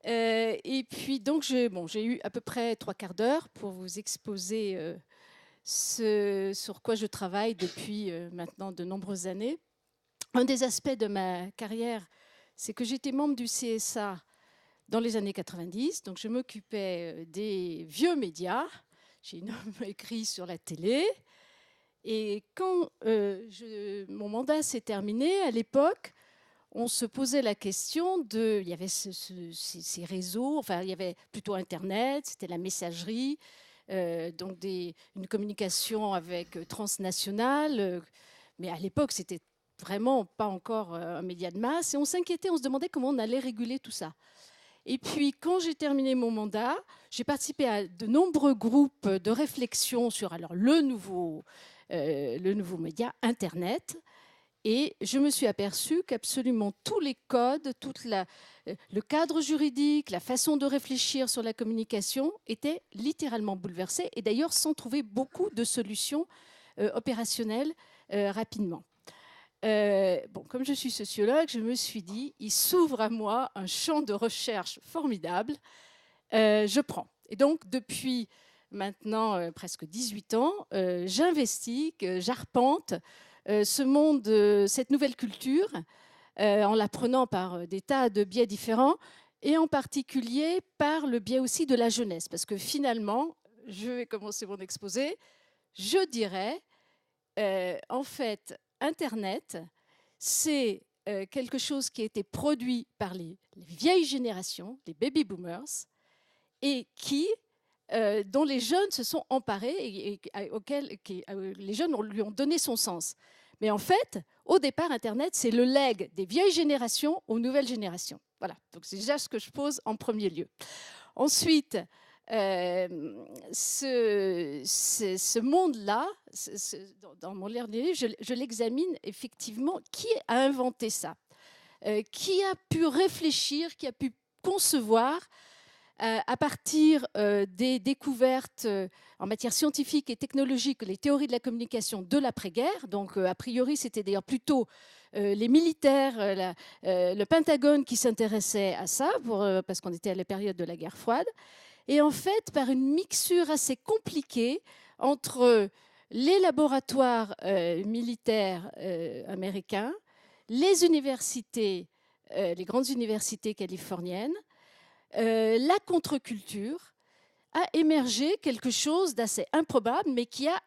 Et puis donc j'ai eu à peu près 3/4 d'heure pour vous exposer ce sur quoi je travaille depuis maintenant de nombreuses années. Un des aspects de ma carrière, c'est que j'étais membre du CSA dans les années 90, donc je m'occupais des vieux médias. J'ai énormément écrit sur la télé. Et quand mon mandat s'est terminé, à l'époque, on se posait la question de... Il y avait ces réseaux, enfin, il y avait plutôt Internet, c'était la messagerie, donc une communication avec transnationale. Mais à l'époque, c'était vraiment pas encore un média de masse. Et on s'inquiétait, on se demandait comment on allait réguler tout ça. Et puis, quand j'ai terminé mon mandat, j'ai participé à de nombreux groupes de réflexion sur alors, le nouveau média, Internet. Et je me suis aperçue qu'absolument tous les codes, le cadre juridique, la façon de réfléchir sur la communication étaient littéralement bouleversés, et d'ailleurs sans trouver beaucoup de solutions opérationnelles rapidement. Comme je suis sociologue, je me suis dit, il s'ouvre à moi un champ de recherche formidable. Je prends. Et donc, depuis maintenant presque 18 ans, j'investigue, j'arpente ce monde, cette nouvelle culture, en l'apprenant par des tas de biais différents, et en particulier par le biais aussi de la jeunesse. Parce que finalement, je vais commencer mon exposé, je dirais, en fait, Internet, c'est quelque chose qui a été produit par les vieilles générations, les baby boomers, et dont les jeunes se sont emparés et auxquels les jeunes lui ont donné son sens. Mais en fait, au départ, Internet, c'est le legs des vieilles générations aux nouvelles générations. Voilà, donc c'est déjà ce que je pose en premier lieu. Ensuite, ce monde-là, dans mon livre, je l'examine effectivement. Qui a inventé ça? Qui a pu réfléchir, qui a pu concevoir à partir des découvertes en matière scientifique et technologique, les théories de la communication de l'après-guerre. Donc, a priori, c'était d'ailleurs plutôt les militaires, le Pentagone qui s'intéressait à ça, parce qu'on était à la période de la guerre froide. Et en fait, par une mixture assez compliquée entre les laboratoires militaires américains, les universités, les grandes universités californiennes, la contre-culture, a émergé quelque chose d'assez improbable, mais qui a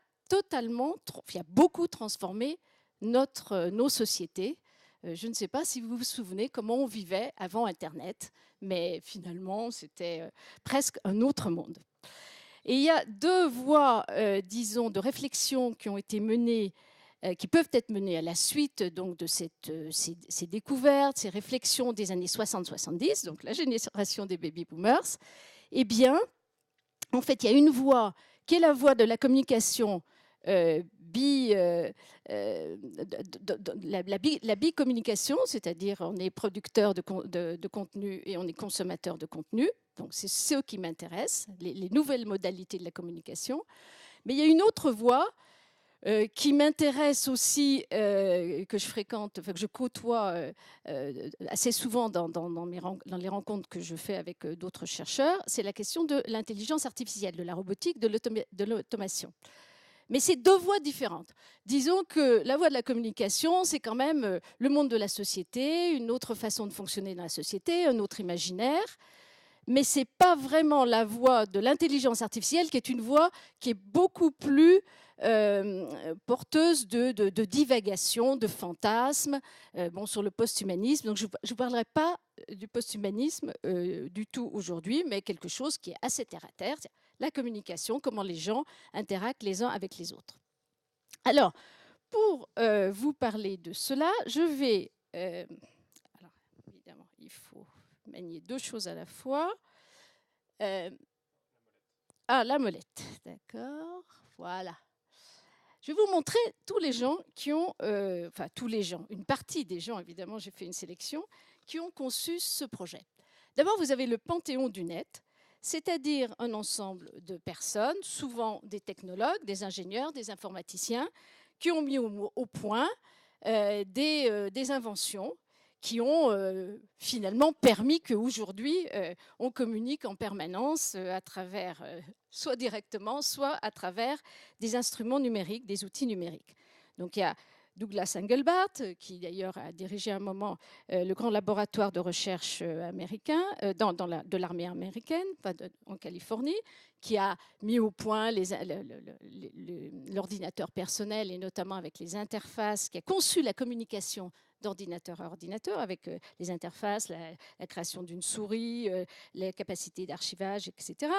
beaucoup transformé nos sociétés. Je ne sais pas si vous vous souvenez comment on vivait avant Internet, mais finalement, c'était presque un autre monde. Et il y a deux voies, disons, de réflexion qui ont été menées, qui peuvent être menées à la suite donc, de ces découvertes, ces réflexions des années 60-70, donc la génération des baby boomers. Eh bien, en fait, il y a une voie qui est la voie de la communication la bicommunication, c'est-à-dire on est producteur de contenu et on est consommateur de contenu. Donc c'est ce qui m'intéresse, les nouvelles modalités de la communication. Mais il y a une autre voie qui m'intéresse aussi, que je fréquente, enfin, que je côtoie assez souvent dans les rencontres que je fais avec d'autres chercheurs, c'est la question de l'intelligence artificielle, de la robotique, de l'automation. Mais c'est deux voies différentes. Disons que la voie de la communication, c'est quand même le monde de la société, une autre façon de fonctionner dans la société, un autre imaginaire. Mais ce n'est pas vraiment la voie de l'intelligence artificielle, qui est une voie qui est beaucoup plus porteuse de divagation, de fantasmes, sur le post-humanisme. Donc je ne parlerai pas du post-humanisme du tout aujourd'hui, mais quelque chose qui est assez terre-à-terre, la communication, comment les gens interagissent les uns avec les autres. Alors, pour vous parler de cela, je vais... alors, évidemment, il faut manier deux choses à la fois. La molette, d'accord, voilà. Je vais vous montrer tous les gens qui ont, enfin tous les gens, une partie des gens, évidemment, j'ai fait une sélection, qui ont conçu ce projet. D'abord, vous avez le panthéon du net, c'est-à-dire un ensemble de personnes, souvent des technologues, des ingénieurs, des informaticiens, qui ont mis au point des inventions qui ont finalement permis qu'aujourd'hui, on communique en permanence à travers, soit directement, soit à travers des instruments numériques, des outils numériques. Donc il y a Douglas Engelbart, qui d'ailleurs a dirigé un moment le grand laboratoire de recherche américain de l'armée américaine, en Californie, qui a mis au point l'ordinateur personnel et notamment avec les interfaces, qui a conçu la communication d'ordinateur à ordinateur avec les interfaces, la création d'une souris, les capacités d'archivage, etc.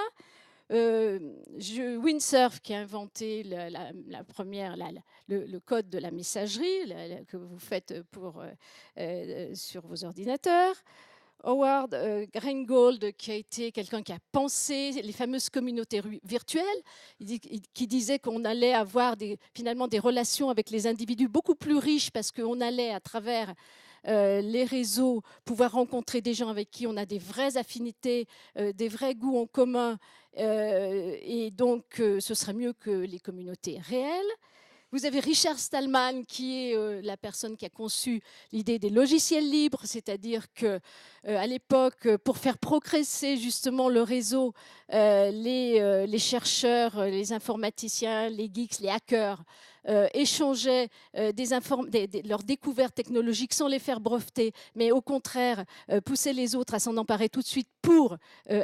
Windsurf qui a inventé le code de la messagerie que vous faites sur vos ordinateurs. Howard Rheingold, qui a été quelqu'un qui a pensé les fameuses communautés virtuelles, qui disait qu'on allait avoir finalement des relations avec les individus beaucoup plus riches parce qu'on allait à travers les réseaux, pouvoir rencontrer des gens avec qui on a des vraies affinités, des vrais goûts en commun, et donc ce serait mieux que les communautés réelles. Vous avez Richard Stallman, qui est la personne qui a conçu l'idée des logiciels libres, c'est-à-dire que à l'époque, pour faire progresser justement le réseau, les chercheurs, les informaticiens, les geeks, les hackers échangeaient leurs découvertes technologiques sans les faire breveter, mais au contraire poussaient les autres à s'en emparer tout de suite pour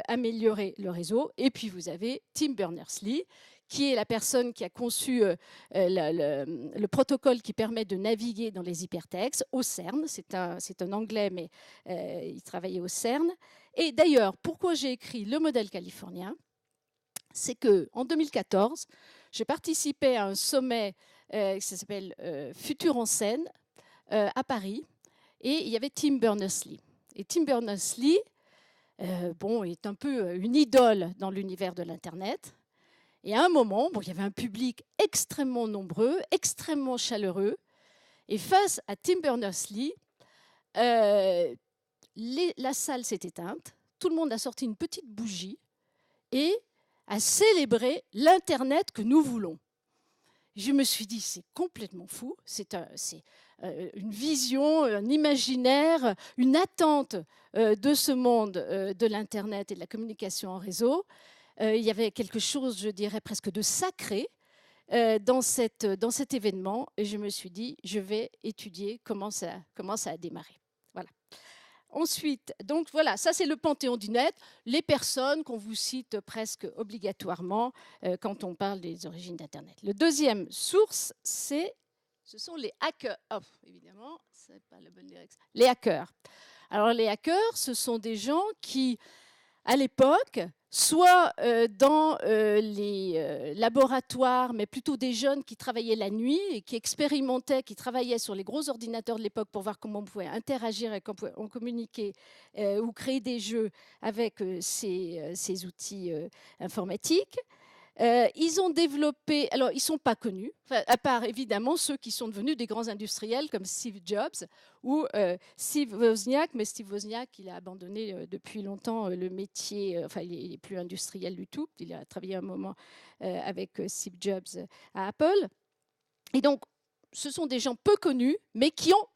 améliorer le réseau. Et puis vous avez Tim Berners-Lee, qui est la personne qui a conçu le protocole qui permet de naviguer dans les hypertextes au CERN. C'est un Anglais, mais il travaillait au CERN. Et d'ailleurs, pourquoi j'ai écrit le modèle californien, c'est qu'en 2014, j'ai participé à un sommet qui s'appelle Futur en scène à Paris, et il y avait Tim Berners-Lee. Et Tim Berners-Lee, est un peu une idole dans l'univers de l'Internet. Et à un moment, il y avait un public extrêmement nombreux, extrêmement chaleureux. Et face à Tim Berners-Lee, la salle s'est éteinte. Tout le monde a sorti une petite bougie et a célébré l'Internet que nous voulons. Je me suis dit, c'est complètement fou. C'est une vision, un imaginaire, une attente de ce monde de l'Internet et de la communication en réseau. Il y avait quelque chose, je dirais, presque de sacré dans cet événement. Et je me suis dit, je vais étudier comment ça a démarré. Voilà. Ensuite, donc voilà, ça c'est le panthéon du net, les personnes qu'on vous cite presque obligatoirement quand on parle des origines d'Internet. Le deuxième source, ce sont les hackers. Oh, évidemment, c'est pas la bonne direction. Les hackers. Alors les hackers, ce sont des gens qui, à l'époque, soit dans les laboratoires, mais plutôt des jeunes qui travaillaient la nuit et qui expérimentaient, qui travaillaient sur les gros ordinateurs de l'époque pour voir comment on pouvait interagir et comment on communiquait ou créer des jeux avec ces outils informatiques. Ils ont développé, alors ils ne sont pas connus, à part évidemment ceux qui sont devenus des grands industriels comme Steve Jobs ou Steve Wozniak, mais Steve Wozniak, il a abandonné depuis longtemps le métier, enfin il n'est plus industriel du tout, il a travaillé un moment avec Steve Jobs à Apple. Et donc ce sont des gens peu connus, mais qui ont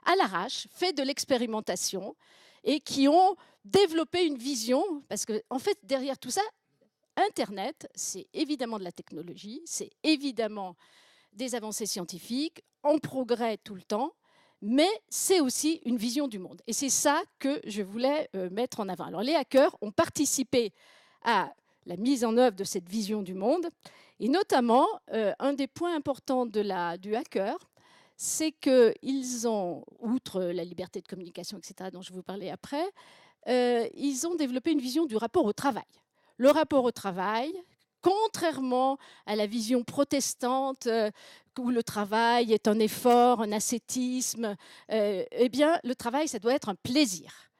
à l'arrache fait de l'expérimentation et qui ont développé une vision, parce qu'en fait derrière tout ça, Internet, c'est évidemment de la technologie, c'est évidemment des avancées scientifiques, en progrès tout le temps, mais c'est aussi une vision du monde. Et c'est ça que je voulais mettre en avant. Alors les hackers ont participé à la mise en œuvre de cette vision du monde, et notamment, un des points importants du hacker, c'est qu'ils ont, outre la liberté de communication, etc., dont je vous parlais après, ils ont développé une vision du rapport au travail. Le rapport au travail, contrairement à la vision protestante où le travail est un effort, un ascétisme, eh bien, le travail, ça doit être un plaisir.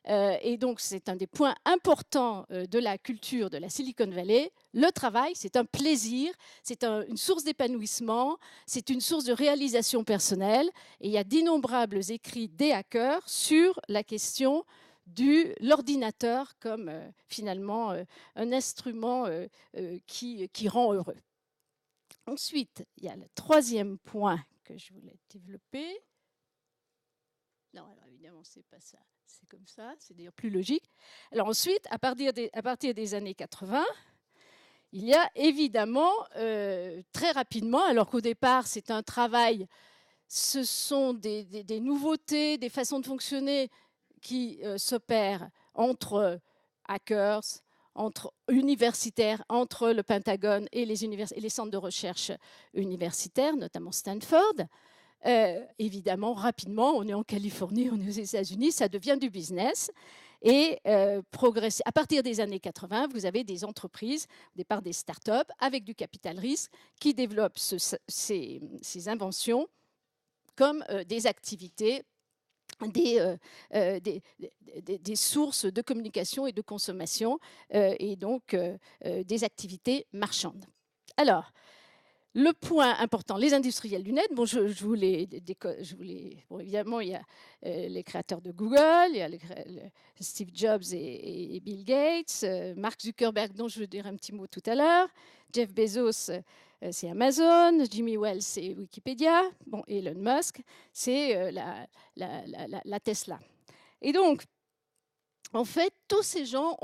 Et donc, c'est un des points importants de la culture de la Silicon Valley. Le travail, c'est un plaisir, c'est une source d'épanouissement, c'est une source de réalisation personnelle. Et il y a d'innombrables écrits des hackers sur la question de l'ordinateur comme finalement un instrument qui rend heureux. Ensuite, il y a le troisième point que je voulais développer. Non, alors évidemment, c'est pas ça. C'est comme ça, c'est d'ailleurs plus logique. Alors ensuite, à partir des années 80, il y a évidemment très rapidement, alors qu'au départ, c'est un travail, ce sont des nouveautés, des façons de fonctionner qui s'opèrent entre hackers, entre universitaires, entre le Pentagone et les centres de recherche universitaires, notamment Stanford. Évidemment, rapidement, on est en Californie, on est aux États-Unis, ça devient du business. Et à partir des années 80, vous avez des entreprises, au départ des startups, avec du capital risque, qui développent ces inventions comme des activités, des sources de communication et de consommation, et donc des activités marchandes. Alors, le point important, les industriels du net, bon, bon, évidemment, il y a les créateurs de Google, il y a Steve Jobs et Bill Gates, Mark Zuckerberg, dont je vais dire un petit mot tout à l'heure, Jeff Bezos, c'est Amazon, Jimmy Wales, c'est Wikipédia, bon, Elon Musk, c'est la Tesla. Et donc, en fait, tous ces gens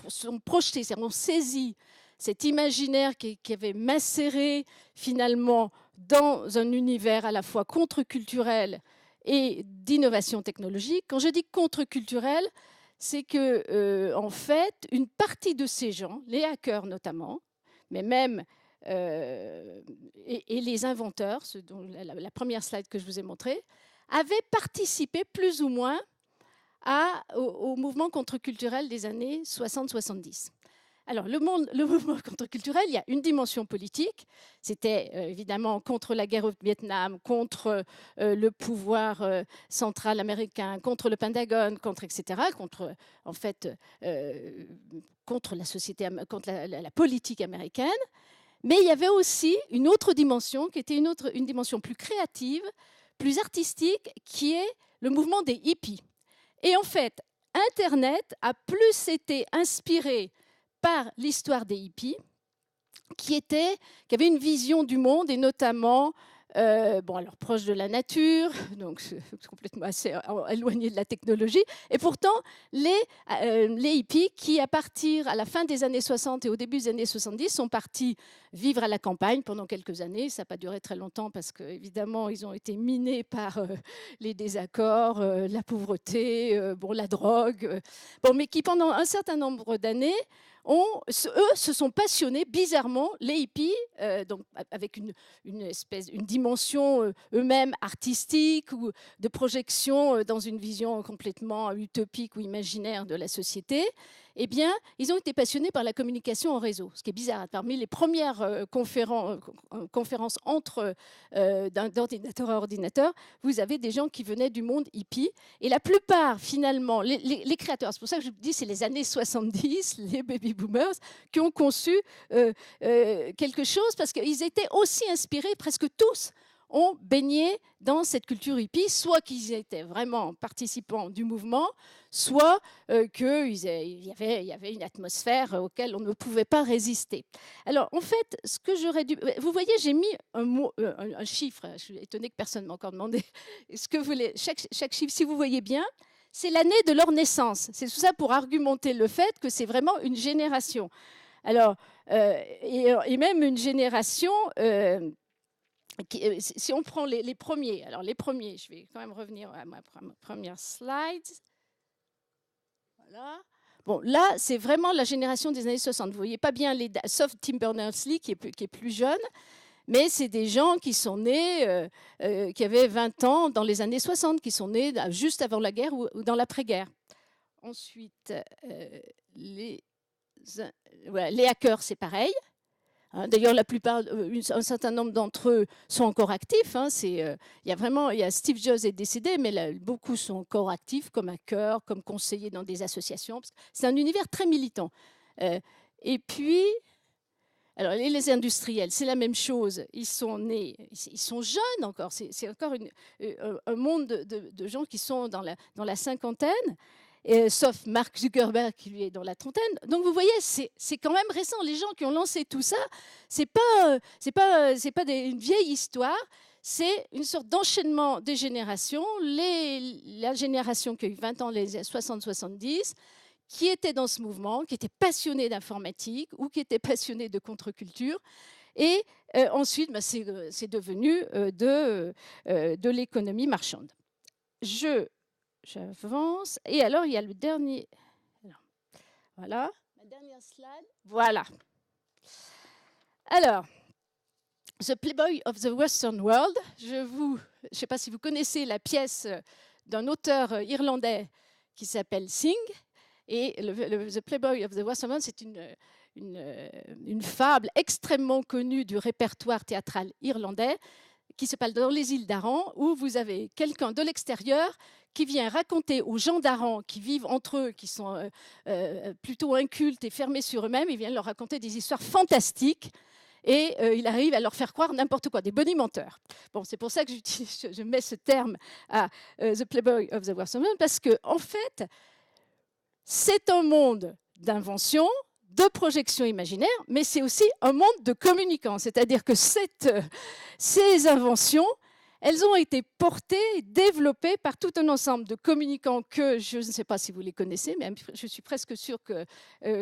sont projetés, ont saisi cet imaginaire qui avait macéré finalement dans un univers à la fois contre-culturel et d'innovation technologique. Quand je dis contre-culturel, c'est que, en fait, une partie de ces gens, les hackers notamment, mais même et les inventeurs, dont la première slide que je vous ai montrée, avaient participé plus ou moins au mouvement contre-culturel des années 60-70. Alors, le mouvement contre-culturel, il y a une dimension politique. C'était évidemment contre la guerre au Vietnam, contre le pouvoir central américain, contre le Pentagone, etc., en fait, contre la société, contre la politique américaine. Mais il y avait aussi une autre dimension, qui était une dimension plus créative, plus artistique, qui est le mouvement des hippies. Et en fait, Internet a plus été inspiré par l'histoire des hippies, qui avait une vision du monde, et notamment, alors proche de la nature, donc complètement assez éloigné de la technologie, et pourtant les hippies qui, à la fin des années 60 et au début des années 70, sont partis vivre à la campagne pendant quelques années. Ça n'a pas duré très longtemps parce qu'évidemment, ils ont été minés par les désaccords, la pauvreté, la drogue, mais qui pendant un certain nombre d'années, eux se sont passionnés bizarrement, les hippies, donc avec une dimension eux-mêmes artistique ou de projection dans une vision complètement utopique ou imaginaire de la société. Eh bien, ils ont été passionnés par la communication en réseau, ce qui est bizarre. Parmi les premières conférences entre d'ordinateur à ordinateur, vous avez des gens qui venaient du monde hippie. Et la plupart, finalement, les créateurs, c'est pour ça que je vous dis, c'est les années 70, les baby boomers, qui ont conçu quelque chose, parce qu'ils étaient aussi inspirés, presque tous, ont baigné dans cette culture hippie, soit qu'ils étaient vraiment participants du mouvement, soit qu'il y avait une atmosphère auquel on ne pouvait pas résister. Alors, en fait, ce que j'aurais dû... Vous voyez, j'ai mis un chiffre. Je suis étonnée que personne ne m'a encore demandé ce que vous voulez. Chaque chiffre, si vous voyez bien, c'est l'année de leur naissance. C'est tout ça pour argumenter le fait que c'est vraiment une génération. Alors, et même une génération... si on prend les premiers, je vais quand même revenir à ma première slide. Voilà. Bon, là, c'est vraiment la génération des années 60. Vous voyez pas bien, sauf Tim Berners-Lee qui est plus jeune, mais c'est des gens qui sont nés, qui avaient 20 ans dans les années 60, qui sont nés juste avant la guerre ou dans l'après-guerre. Ensuite, les hackers, c'est pareil. D'ailleurs, la plupart, un certain nombre d'entre eux sont encore actifs. Il y a Steve Jobs est décédé, mais là, beaucoup sont encore actifs comme hackers, comme conseillers dans des associations. C'est un univers très militant. Et puis, alors les industriels, c'est la même chose. Ils sont nés, ils sont jeunes encore. C'est encore un monde de gens qui sont dans la cinquantaine. Sauf Mark Zuckerberg qui lui est dans la trentaine. Donc vous voyez, c'est quand même récent. Les gens qui ont lancé tout ça, c'est pas une vieille histoire. c'est une sorte d'enchaînement des générations. La génération qui a eu 20 ans, les 60-70, qui était dans ce mouvement, qui était passionné d'informatique ou qui était passionné de contre-culture. Et ensuite, c'est devenu de l'économie marchande. J'avance. Et alors, il y a le dernier. Voilà. La dernière slide. Voilà. Alors, The Playboy of the Western World. Je ne sais pas si vous connaissez la pièce d'un auteur irlandais qui s'appelle Synge. Et The Playboy of the Western World, c'est une fable extrêmement connue du répertoire théâtral irlandais qui se passe dans les îles d'Aran, où vous avez quelqu'un de l'extérieur qui vient raconter aux gens d'Aran qui vivent entre eux, qui sont plutôt incultes et fermés sur eux-mêmes, il vient leur raconter des histoires fantastiques. Et il arrive à leur faire croire n'importe quoi, des bonimenteurs. Bon, c'est pour ça que je mets ce terme à The Playboy of the Western World, parce qu'en fait, c'est un monde d'invention, de projection imaginaire, mais c'est aussi un monde de communicants. C'est-à-dire que ces inventions, elles ont été portées, développées par tout un ensemble de communicants que je ne sais pas si vous les connaissez, mais je suis presque sûre que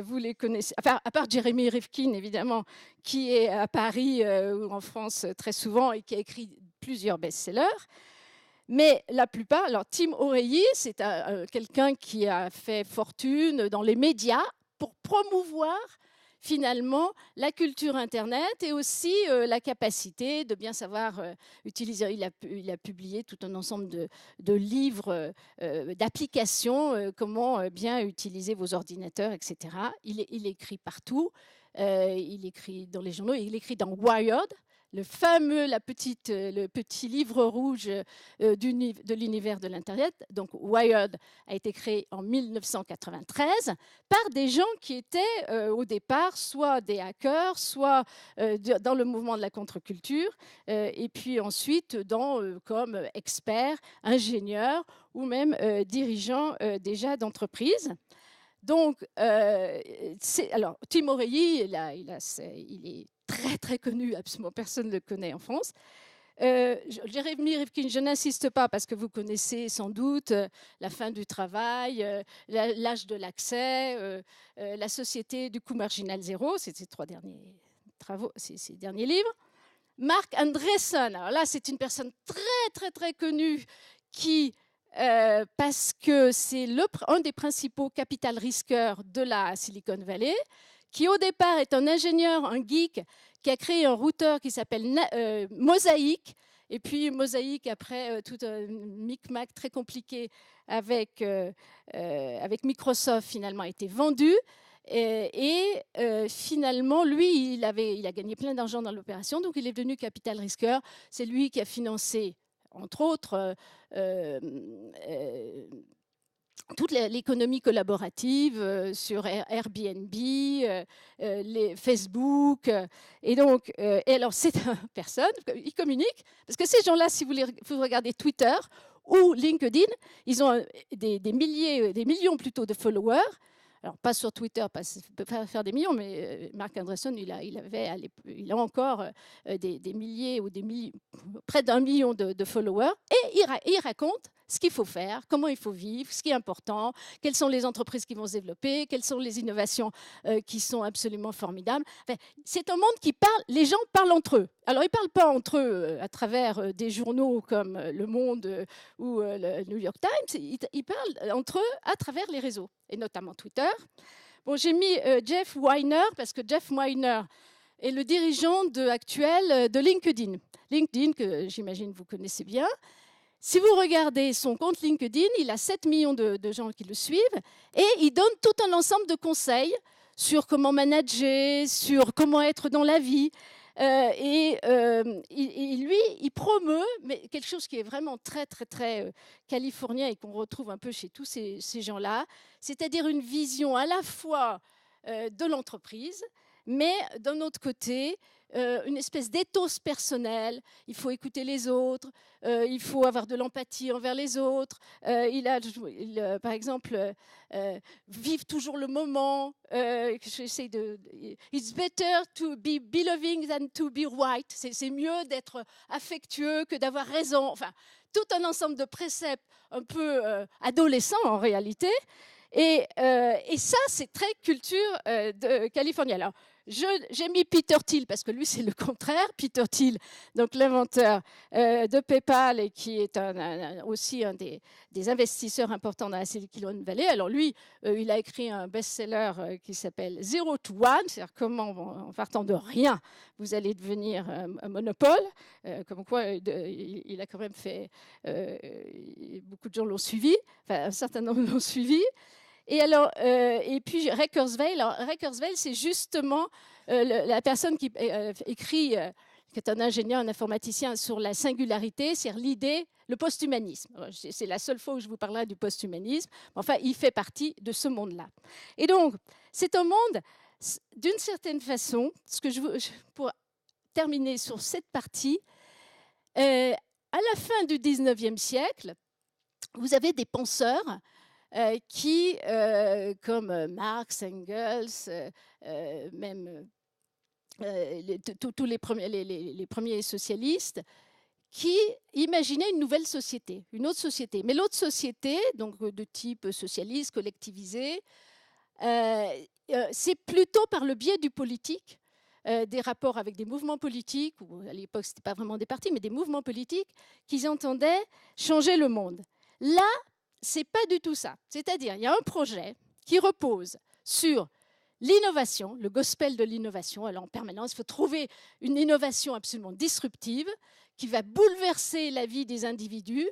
vous les connaissez. À part Jeremy Rifkin, évidemment, qui est à Paris ou en France très souvent et qui a écrit plusieurs best-sellers. Mais la plupart, alors Tim O'Reilly, c'est quelqu'un qui a fait fortune dans les médias pour promouvoir finalement la culture Internet et aussi la capacité de bien savoir utiliser. Il a publié tout un ensemble de livres, d'applications, comment bien utiliser vos ordinateurs, etc. Il écrit partout, il écrit dans les journaux, il écrit dans Wired, le petit livre rouge de l'univers de l'Internet. Donc Wired a été créé en 1993 par des gens qui étaient au départ soit des hackers, soit dans le mouvement de la contre-culture, et puis ensuite comme experts, ingénieurs ou même dirigeants déjà d'entreprises. Donc, alors, Tim O'Reilly, il est très très connu, absolument personne ne le connaît en France. Jeremy Rifkin, je n'insiste pas parce que vous connaissez sans doute La fin du travail, L'âge de l'accès, La société du coût marginal zéro, c'est ces trois derniers travaux, ces derniers livres. Marc Andreessen, alors là c'est une personne très très très connue qui parce que c'est un des principaux capital risqueurs de la Silicon Valley, qui au départ est un ingénieur, un geek, qui a créé un routeur qui s'appelle Mosaic, et puis Mosaic, après tout un micmac très compliqué avec Microsoft, finalement a été vendu. Et finalement, lui, il a gagné plein d'argent dans l'opération, donc il est devenu capital risqueur. C'est lui qui a financé, entre autres, toute l'économie collaborative sur Airbnb, les Facebook. Et donc, et alors, c'est une personne, il communique, parce que ces gens-là, si vous regardez Twitter ou LinkedIn, ils ont des millions plutôt de followers. Alors, pas sur Twitter, ne peut pas faire des millions, mais Marc Andreessen, il a encore des milliers ou près d'1 million de followers. Et il raconte ce qu'il faut faire, comment il faut vivre, ce qui est important, quelles sont les entreprises qui vont se développer, quelles sont les innovations qui sont absolument formidables. Enfin, c'est un monde qui parle, les gens parlent entre eux. Alors, ils ne parlent pas entre eux à travers des journaux comme Le Monde ou le New York Times, ils parlent entre eux à travers les réseaux, et notamment Twitter. Bon, j'ai mis Jeff Weiner, parce que Jeff Weiner est le dirigeant actuel de LinkedIn. LinkedIn, que j'imagine vous connaissez bien. Si vous regardez son compte LinkedIn, il a 7 millions de gens qui le suivent et il donne tout un ensemble de conseils sur comment manager, sur comment être dans la vie. Lui, il promeut mais quelque chose qui est vraiment très, très, très californien et qu'on retrouve un peu chez tous ces gens-là, c'est-à-dire une vision à la fois de l'entreprise, mais d'un autre côté, une espèce d'éthos personnel. Il faut écouter les autres, il faut avoir de l'empathie envers les autres. Par exemple, vivre toujours le moment. J'essaie It's better to be believing than to be right. C'est mieux d'être affectueux que d'avoir raison. Enfin, tout un ensemble de préceptes un peu adolescents en réalité. Et ça, c'est très culture californienne. Alors, j'ai mis Peter Thiel parce que lui, c'est le contraire. Peter Thiel, donc l'inventeur de PayPal et qui est aussi un des investisseurs importants dans la Silicon Valley. Alors lui, il a écrit un best-seller qui s'appelle Zero to One, c'est-à-dire comment, en partant de rien, vous allez devenir un monopole. Comme quoi, il a quand même fait... beaucoup de gens l'ont suivi, enfin, un certain nombre l'ont suivi. Et puis Ray Kurzweil. Alors, Ray Kurzweil, c'est justement la personne qui écrit, qui est un ingénieur, un informaticien sur la singularité, c'est-à-dire l'idée, le post-humanisme. C'est la seule fois où je vous parlerai du post-humanisme. Enfin, il fait partie de ce monde-là. Et donc, c'est un monde, d'une certaine façon, pour terminer sur cette partie, à la fin du 19e siècle, vous avez des penseurs qui, comme Marx, Engels, même tous les premiers socialistes, qui imaginaient une nouvelle société, une autre société. Mais l'autre société, donc de type socialiste, collectivisé, c'est plutôt par le biais du politique, des rapports avec des mouvements politiques, ou à l'époque, ce n'était pas vraiment des partis, mais des mouvements politiques, qu'ils entendaient changer le monde. Là, c'est pas du tout ça. C'est-à-dire, il y a un projet qui repose sur l'innovation, le gospel de l'innovation. Alors, en permanence, il faut trouver une innovation absolument disruptive qui va bouleverser la vie des individus,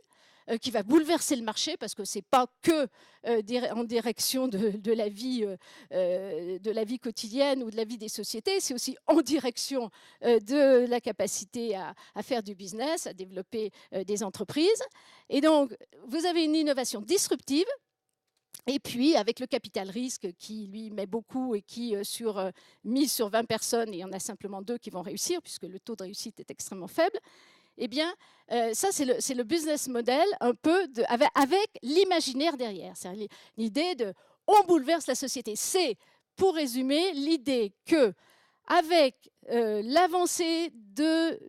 qui va bouleverser le marché, parce que ce n'est pas que en direction de la vie quotidienne ou de la vie des sociétés, c'est aussi en direction de la capacité à faire du business, à développer des entreprises. Et donc, vous avez une innovation disruptive, et puis avec le capital risque qui, lui, met beaucoup et qui, mise sur 20 personnes, il y en a simplement 2 qui vont réussir, puisque le taux de réussite est extrêmement faible. Eh bien, ça, c'est le business model un peu avec l'imaginaire derrière. C'est l'idée de « on bouleverse la société ». C'est, pour résumer, l'idée qu'avec l'avancée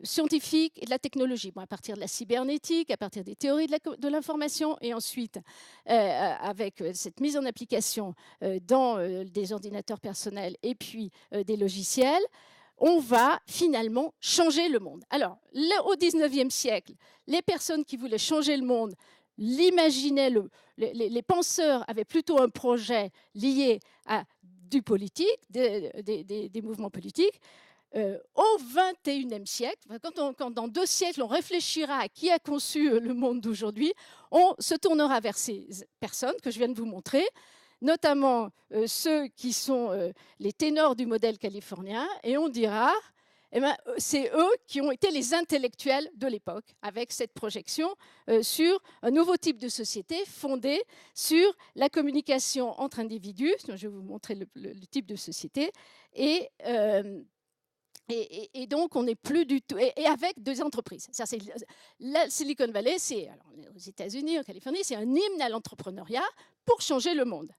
scientifique et de la technologie, à partir de la cybernétique, à partir des théories de l'information, et ensuite avec cette mise en application dans des ordinateurs personnels et puis des logiciels, on va finalement changer le monde. Alors, au XIXe siècle, les personnes qui voulaient changer le monde l'imaginaient, les penseurs avaient plutôt un projet lié à du politique, des mouvements politiques. Au XXIe siècle, quand dans 2 siècles, on réfléchira à qui a conçu le monde d'aujourd'hui, on se tournera vers ces personnes que je viens de vous montrer, notamment ceux qui sont les ténors du modèle californien, et on dira, c'est eux qui ont été les intellectuels de l'époque, avec cette projection sur un nouveau type de société fondé sur la communication entre individus. Je vais vous montrer le type de société. Et donc, on n'est plus du tout... Et avec des entreprises. La Silicon Valley, aux États-Unis, en Californie, c'est un hymne à l'entrepreneuriat pour changer le monde.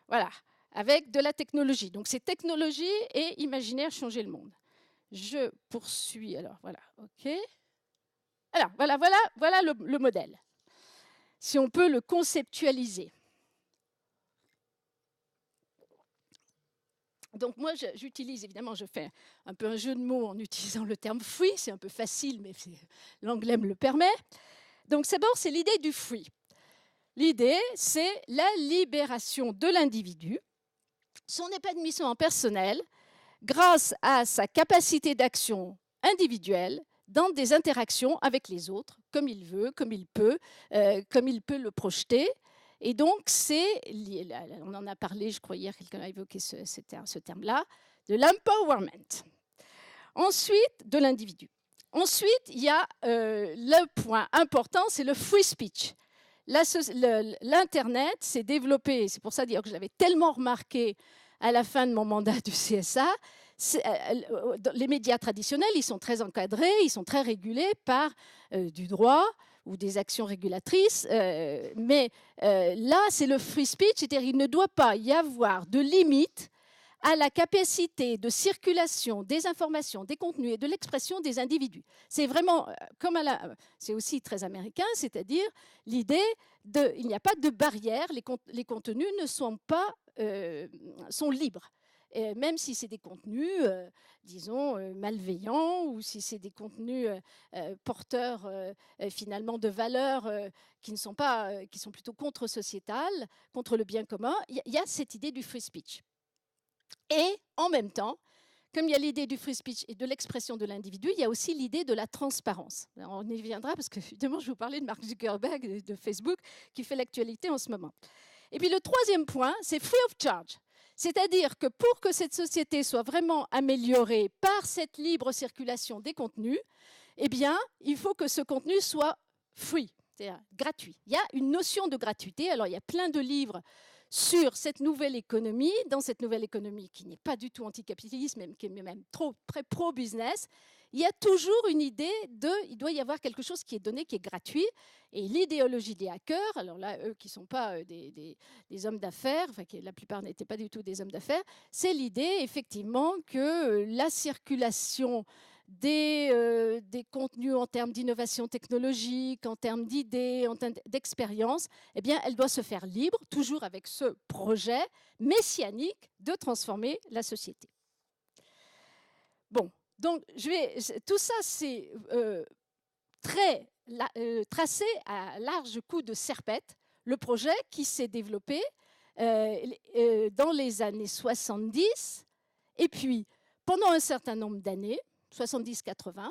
Voilà, avec de la technologie. Donc, c'est technologie et imaginaire changer le monde. Je poursuis. Alors, voilà, OK. Alors, voilà le modèle. Si on peut le conceptualiser. Donc, moi, j'utilise, évidemment, je fais un peu un jeu de mots en utilisant le terme free. C'est un peu facile, mais l'anglais me le permet. Donc, d'abord, c'est l'idée du free. L'idée, c'est la libération de l'individu, son épanouissement personnel, grâce à sa capacité d'action individuelle dans des interactions avec les autres, comme il veut, comme il peut le projeter. Et donc, on en a parlé, je crois hier, quelqu'un a évoqué ce terme-là, de l'empowerment. Ensuite, de l'individu. Ensuite, il y a le point important, c'est le free speech. L'Internet s'est développé, c'est pour ça d'ailleurs que je l'avais tellement remarqué à la fin de mon mandat du CSA, les médias traditionnels, ils sont très encadrés, ils sont très régulés par du droit ou des actions régulatrices, mais là, c'est le free speech, c'est-à-dire qu'il ne doit pas y avoir de limite à la capacité de circulation des informations, des contenus et de l'expression des individus. C'est vraiment c'est aussi très américain, c'est-à-dire l'idée il n'y a pas de barrière, les contenus ne sont pas sont libres. Et même si c'est des contenus, disons, malveillants, ou si c'est des contenus porteurs finalement de valeurs qui ne sont pas, qui sont plutôt contre-sociétales, contre le bien commun, il y a cette idée du free speech. Et en même temps, comme il y a l'idée du free speech et de l'expression de l'individu, il y a aussi l'idée de la transparence. Alors on y viendra parce que, évidemment, je vous parlais de Mark Zuckerberg de Facebook qui fait l'actualité en ce moment. Et puis le troisième point, c'est free of charge. C'est-à-dire que pour que cette société soit vraiment améliorée par cette libre circulation des contenus, eh bien, il faut que ce contenu soit free, c'est-à-dire gratuit. Il y a une notion de gratuité. Alors, il y a plein de livres sur cette nouvelle économie, dans cette nouvelle économie qui n'est pas du tout anticapitaliste, qui est même très pro-business. Il y a toujours une idée il doit y avoir quelque chose qui est donné, qui est gratuit. Et l'idéologie des hackers, alors là, eux qui ne sont pas des hommes d'affaires, enfin, la plupart n'étaient pas du tout des hommes d'affaires, c'est l'idée, effectivement, que la circulation des contenus en termes d'innovation technologique, en termes d'idées, en termes d'expérience, eh bien, elle doit se faire libre, toujours avec ce projet messianique de transformer la société. Bon, donc tout ça, c'est tracé à large coup de serpette, le projet qui s'est développé dans les années 70, et puis pendant un certain nombre d'années, 70-80,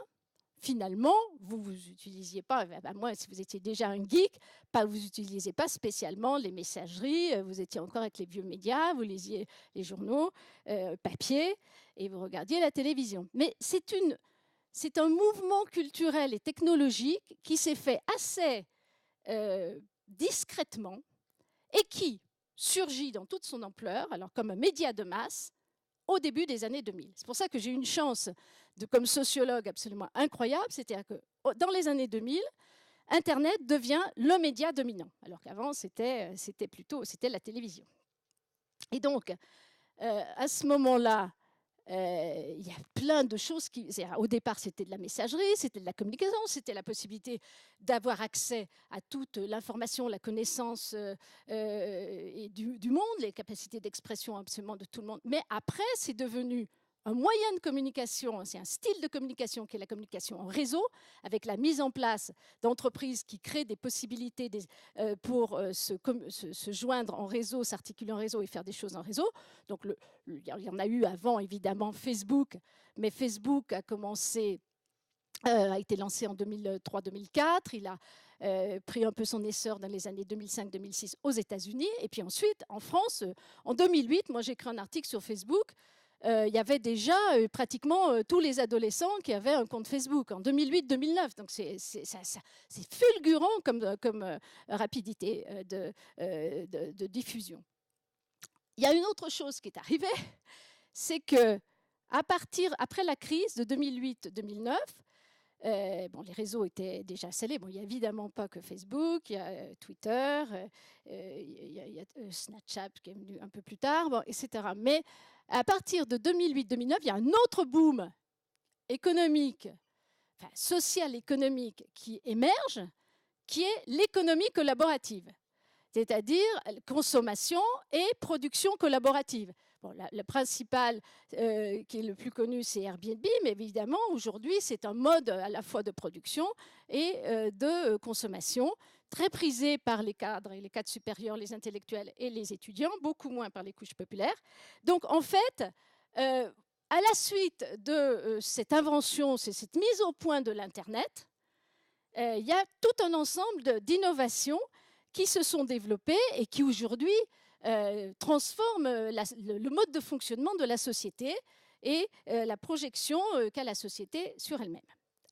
finalement, vous n'utilisiez pas, à moins si vous étiez déjà un geek, vous n'utilisiez pas spécialement les messageries, vous étiez encore avec les vieux médias, vous lisiez les journaux papier et vous regardiez la télévision. Mais c'est un mouvement culturel et technologique qui s'est fait assez discrètement et qui surgit dans toute son ampleur, alors comme un média de masse, au début des années 2000. C'est pour ça que j'ai eu une chance, comme sociologue, absolument incroyable. C'est-à-dire que dans les années 2000, Internet devient le média dominant, alors qu'avant, c'était la télévision. Et donc, à ce moment-là, il y a plein de choses au départ, c'était de la messagerie, c'était de la communication, c'était la possibilité d'avoir accès à toute l'information, la connaissance et du monde, les capacités d'expression absolument de tout le monde. Mais après, c'est devenu un moyen de communication, c'est un style de communication qui est la communication en réseau, avec la mise en place d'entreprises qui créent des possibilités pour se joindre en réseau, s'articuler en réseau et faire des choses en réseau. Donc il y en a eu avant, évidemment, Facebook, mais Facebook a été lancé en 2003-2004. Il a pris un peu son essor dans les années 2005-2006 aux États-Unis. Et puis ensuite, en France, en 2008, moi j'ai écrit un article sur Facebook. Il y avait déjà pratiquement tous les adolescents qui avaient un compte Facebook en 2008-2009. Donc c'est fulgurant comme rapidité de diffusion. Il y a une autre chose qui est arrivée, c'est que après la crise de 2008-2009, les réseaux étaient déjà scellés. Bon, il n'y a évidemment pas que Facebook, il y a Twitter, il y a Snapchat qui est venu un peu plus tard, etc. Mais à partir de 2008-2009, il y a un autre boom économique, social-économique qui émerge, qui est l'économie collaborative, c'est-à-dire consommation et production collaborative. Bon, le principal, qui est le plus connu, c'est Airbnb, mais évidemment, aujourd'hui, c'est un mode à la fois de production et de consommation, très prisé par les cadres et les cadres supérieurs, les intellectuels et les étudiants, beaucoup moins par les couches populaires. Donc, en fait, à la suite de cette invention, cette mise au point de l'Internet, il y a tout un ensemble d'innovations qui se sont développées et qui aujourd'hui transforment le mode de fonctionnement de la société et la projection qu'a la société sur elle-même.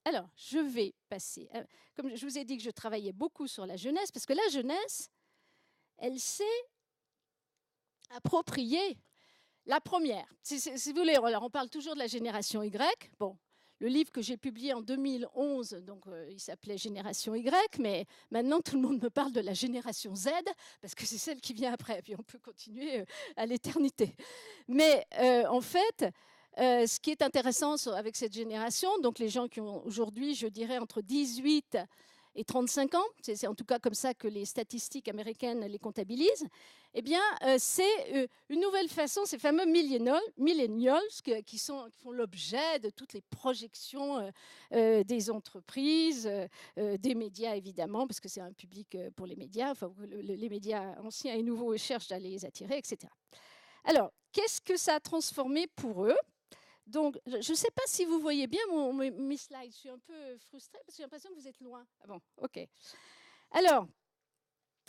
Alors, je vais passer. Comme je vous ai dit que je travaillais beaucoup sur la jeunesse, parce que la jeunesse, elle s'est appropriée La première, si vous voulez, alors on parle toujours de la génération Y. Bon, le livre que j'ai publié en 2011, donc il s'appelait Génération Y, mais maintenant tout le monde me parle de la génération Z, parce que c'est celle qui vient après, puis on peut continuer à l'éternité. Mais en fait, ce qui est intéressant avec cette génération, donc les gens qui ont aujourd'hui, je dirais, entre 18 et 35 ans, c'est en tout cas comme ça que les statistiques américaines les comptabilisent, eh bien, c'est une nouvelle façon, ces fameux millennials qui font l'objet de toutes les projections des entreprises, des médias évidemment, parce que c'est un public pour les médias, enfin, les médias anciens et nouveaux cherchent à les attirer, etc. Alors, qu'est-ce que ça a transformé pour eux ? Donc, je ne sais pas si vous voyez bien mes slides. Je suis un peu frustrée parce que j'ai l'impression que vous êtes loin. Ah bon, OK. Alors,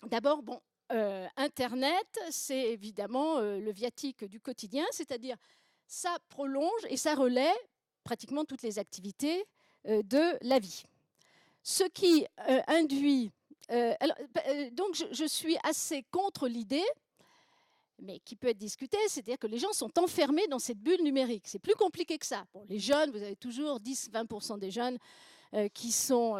d'abord, bon, Internet, c'est évidemment le viatique du quotidien, c'est-à-dire ça prolonge et ça relaie pratiquement toutes les activités de la vie. Ce qui induit... donc, je suis assez contre l'idée, mais qui peut être discutée, c'est-à-dire que les gens sont enfermés dans cette bulle numérique. C'est plus compliqué que ça. Bon, les jeunes, vous avez toujours 10-20% des jeunes qui sont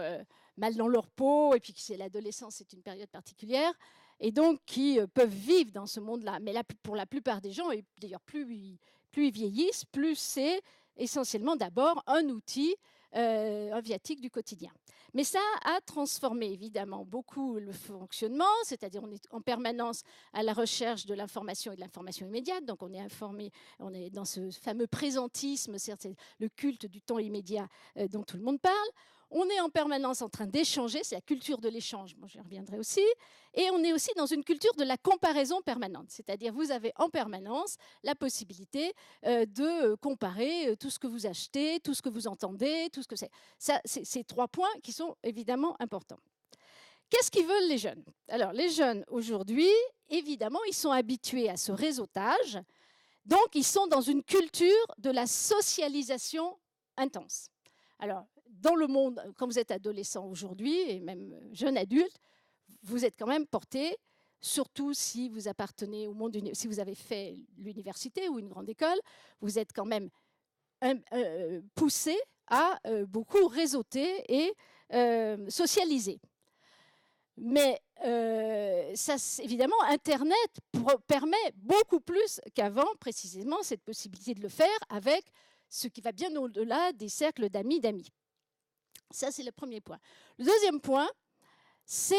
mal dans leur peau, et puis c'est l'adolescence, c'est une période particulière, et donc qui peuvent vivre dans ce monde-là. Mais là, pour la plupart des gens, et d'ailleurs plus ils vieillissent, plus c'est essentiellement d'abord un outil, un viatique du quotidien. Mais ça a transformé évidemment beaucoup le fonctionnement, c'est-à-dire on est en permanence à la recherche de l'information et de l'information immédiate, donc on est informé, on est dans ce fameux présentisme, c'est le culte du temps immédiat dont tout le monde parle. On est en permanence en train d'échanger, c'est la culture de l'échange, bon, j'y reviendrai aussi, et on est aussi dans une culture de la comparaison permanente, c'est-à-dire vous avez en permanence la possibilité de comparer tout ce que vous achetez, tout ce que vous entendez, tout ce que c'est. Ça, c'est 3 points qui sont évidemment importants. Qu'est-ce qu'ils veulent les jeunes ? Alors les jeunes aujourd'hui, évidemment, ils sont habitués à ce réseautage, donc ils sont dans une culture de la socialisation intense. Alors, dans le monde, quand vous êtes adolescent aujourd'hui, et même jeune adulte, vous êtes quand même porté, surtout si vous appartenez au monde, si vous avez fait l'université ou une grande école, vous êtes quand même poussé à beaucoup réseauter et socialiser. Mais ça, évidemment, Internet permet beaucoup plus qu'avant, précisément, cette possibilité de le faire avec ce qui va bien au-delà des cercles d'amis. Ça, c'est le premier point. Le deuxième point, c'est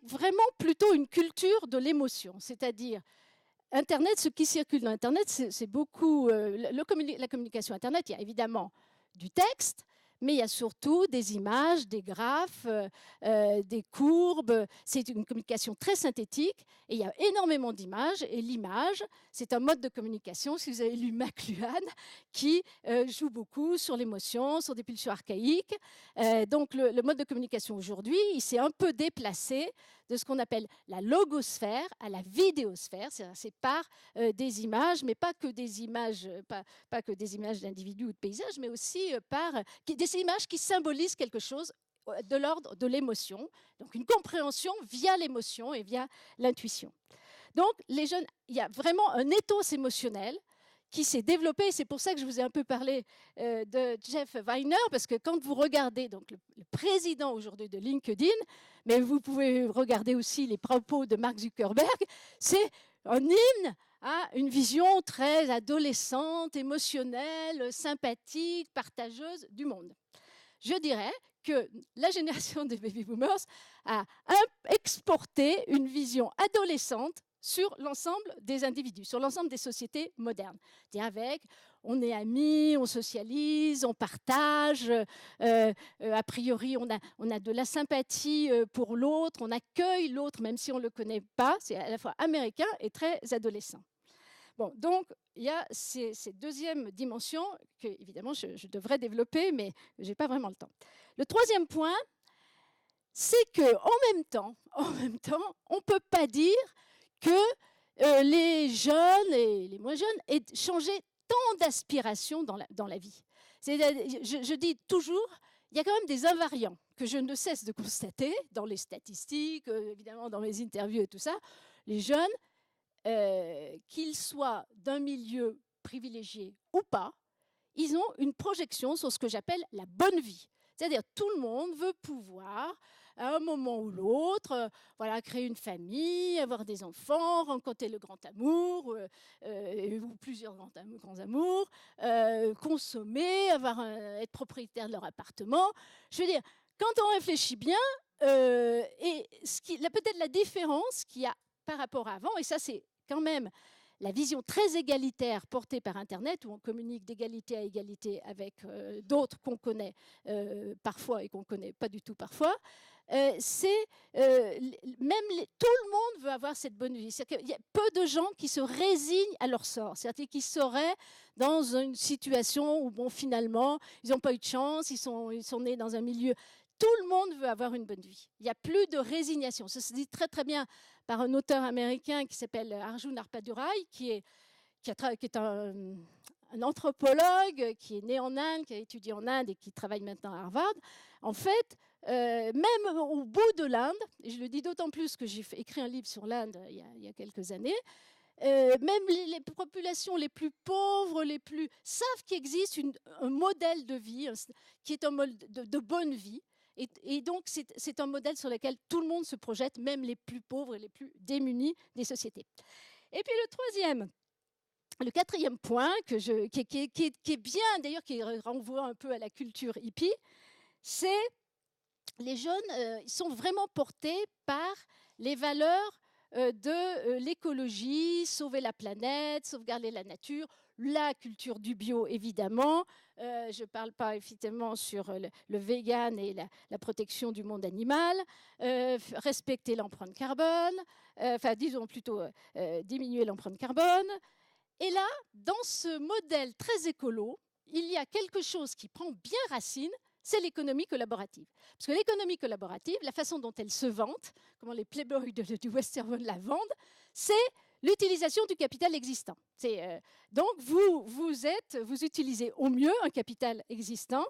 vraiment plutôt une culture de l'émotion, c'est-à-dire Internet, ce qui circule dans Internet, c'est beaucoup la communication Internet. Il y a évidemment du texte, mais il y a surtout des images, des graphes, des courbes. C'est une communication très synthétique et il y a énormément d'images. Et l'image, c'est un mode de communication, si vous avez lu McLuhan, qui joue beaucoup sur l'émotion, sur des pulsions archaïques. Donc le mode de communication aujourd'hui, il s'est un peu déplacé de ce qu'on appelle la logosphère à la vidéosphère. C'est par des images, mais pas que des images, pas que des images d'individus ou de paysages, mais aussi par des images qui symbolisent quelque chose de l'ordre de l'émotion. Donc une compréhension via l'émotion et via l'intuition. Donc les jeunes, il y a vraiment un ethos émotionnel qui s'est développé. C'est pour ça que je vous ai un peu parlé de Jeff Weiner, parce que quand vous regardez donc le président aujourd'hui de LinkedIn, mais vous pouvez regarder aussi les propos de Mark Zuckerberg, c'est un hymne à une vision très adolescente, émotionnelle, sympathique, partageuse du monde. Je dirais que la génération des baby boomers a exporté une vision adolescente sur l'ensemble des individus, sur l'ensemble des sociétés modernes. On est amis, on socialise, on partage, a priori on a de la sympathie pour l'autre, on accueille l'autre même si on ne le connaît pas, c'est à la fois américain et très adolescent. Bon, donc il y a cette deuxième dimension que évidemment je devrais développer, mais je n'ai pas vraiment le temps. Le troisième point, c'est qu'en même temps, on ne peut pas dire que les jeunes et les moins jeunes aient changé tant d'aspirations dans la vie. Je dis toujours, il y a quand même des invariants que je ne cesse de constater dans les statistiques, évidemment dans mes interviews et tout ça. Les jeunes qu'ils soient d'un milieu privilégié ou pas, ils ont une projection sur ce que j'appelle la bonne vie. C'est-à-dire tout le monde veut pouvoir, à un moment ou l'autre, voilà, créer une famille, avoir des enfants, rencontrer le grand amour, ou plusieurs grands amours, consommer, être propriétaire de leur appartement. Je veux dire, quand on réfléchit bien, et peut-être la différence qu'il y a par rapport à avant, et ça c'est quand même la vision très égalitaire portée par Internet, où on communique d'égalité à égalité avec d'autres qu'on connaît parfois et qu'on ne connaît pas du tout parfois, c'est tout le monde veut avoir cette bonne vie. Il y a peu de gens qui se résignent à leur sort, c'est-à-dire qu'ils seraient dans une situation où, bon, finalement, ils n'ont pas eu de chance, ils sont nés dans un milieu. Tout le monde veut avoir une bonne vie. Il n'y a plus de résignation. Ça se dit très très bien par un auteur américain qui s'appelle Arjun Arpadurai, qui est un anthropologue, qui est né en Inde, qui a étudié en Inde et qui travaille maintenant à Harvard. En fait, même au bout de l'Inde, et je le dis d'autant plus que j'ai écrit un livre sur l'Inde il y a quelques années, même les populations les plus pauvres, savent qu'il existe un modèle de vie qui est un mode de bonne vie. Et donc, c'est un modèle sur lequel tout le monde se projette, même les plus pauvres et les plus démunis des sociétés. Et puis le quatrième point, qui est bien, d'ailleurs, qui renvoie un peu à la culture hippie, c'est les jeunes sont vraiment portés par les valeurs de l'écologie, sauver la planète, sauvegarder la nature, la culture du bio, évidemment. Je ne parle pas effectivement sur le vegan et la protection du monde animal, respecter l'empreinte carbone, disons plutôt diminuer l'empreinte carbone. Et là, dans ce modèle très écolo, il y a quelque chose qui prend bien racine, c'est l'économie collaborative. Parce que l'économie collaborative, la façon dont elle se vante, comment les playboys du Western World la vendent, c'est l'utilisation du capital existant. Donc, vous utilisez au mieux un capital existant.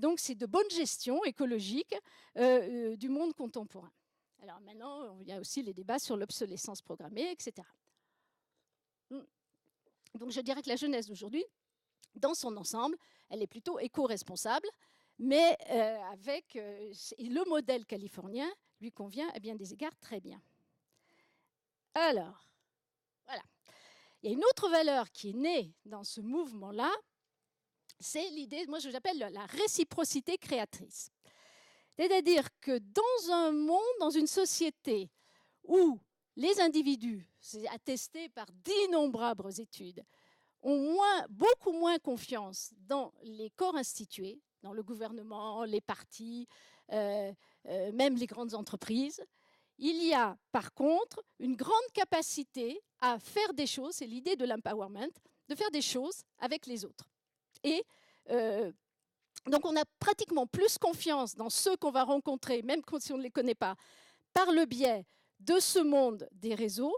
Donc, c'est de bonne gestion écologique du monde contemporain. Alors maintenant, il y a aussi les débats sur l'obsolescence programmée, etc. Donc, je dirais que la jeunesse d'aujourd'hui, dans son ensemble, elle est plutôt éco-responsable, mais le modèle californien lui convient à bien des égards très bien. Alors, voilà. Il y a une autre valeur qui est née dans ce mouvement-là, c'est l'idée, moi je l'appelle la réciprocité créatrice. C'est-à-dire que dans un monde, dans une société où les individus, c'est attesté par d'innombrables études, ont beaucoup moins confiance dans les corps institués, dans le gouvernement, les partis, même les grandes entreprises. Il y a par contre une grande capacité à faire des choses, c'est l'idée de l'empowerment, de faire des choses avec les autres. Et donc on a pratiquement plus confiance dans ceux qu'on va rencontrer, même si on ne les connaît pas, par le biais de ce monde des réseaux,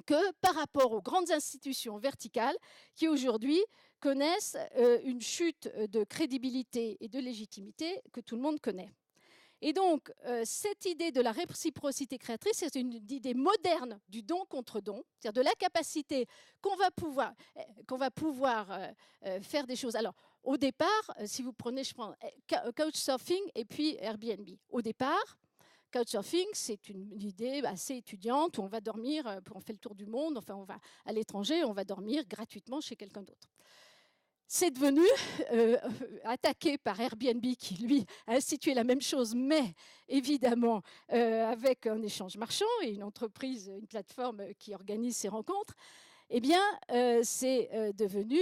que par rapport aux grandes institutions verticales qui aujourd'hui connaissent une chute de crédibilité et de légitimité que tout le monde connaît. Et donc, cette idée de la réciprocité créatrice, c'est une idée moderne du don contre don, c'est-à-dire de la capacité qu'on va pouvoir faire des choses. Alors, au départ, si vous prenez, je prends Couchsurfing et puis Airbnb. Au départ, Couchsurfing, c'est une idée assez étudiante où on va dormir, on fait le tour du monde, enfin on va à l'étranger, on va dormir gratuitement chez quelqu'un d'autre. C'est devenu attaqué par Airbnb qui, lui, a institué la même chose, mais évidemment avec un échange marchand et une entreprise, une plateforme qui organise ces rencontres. Eh bien, c'est devenu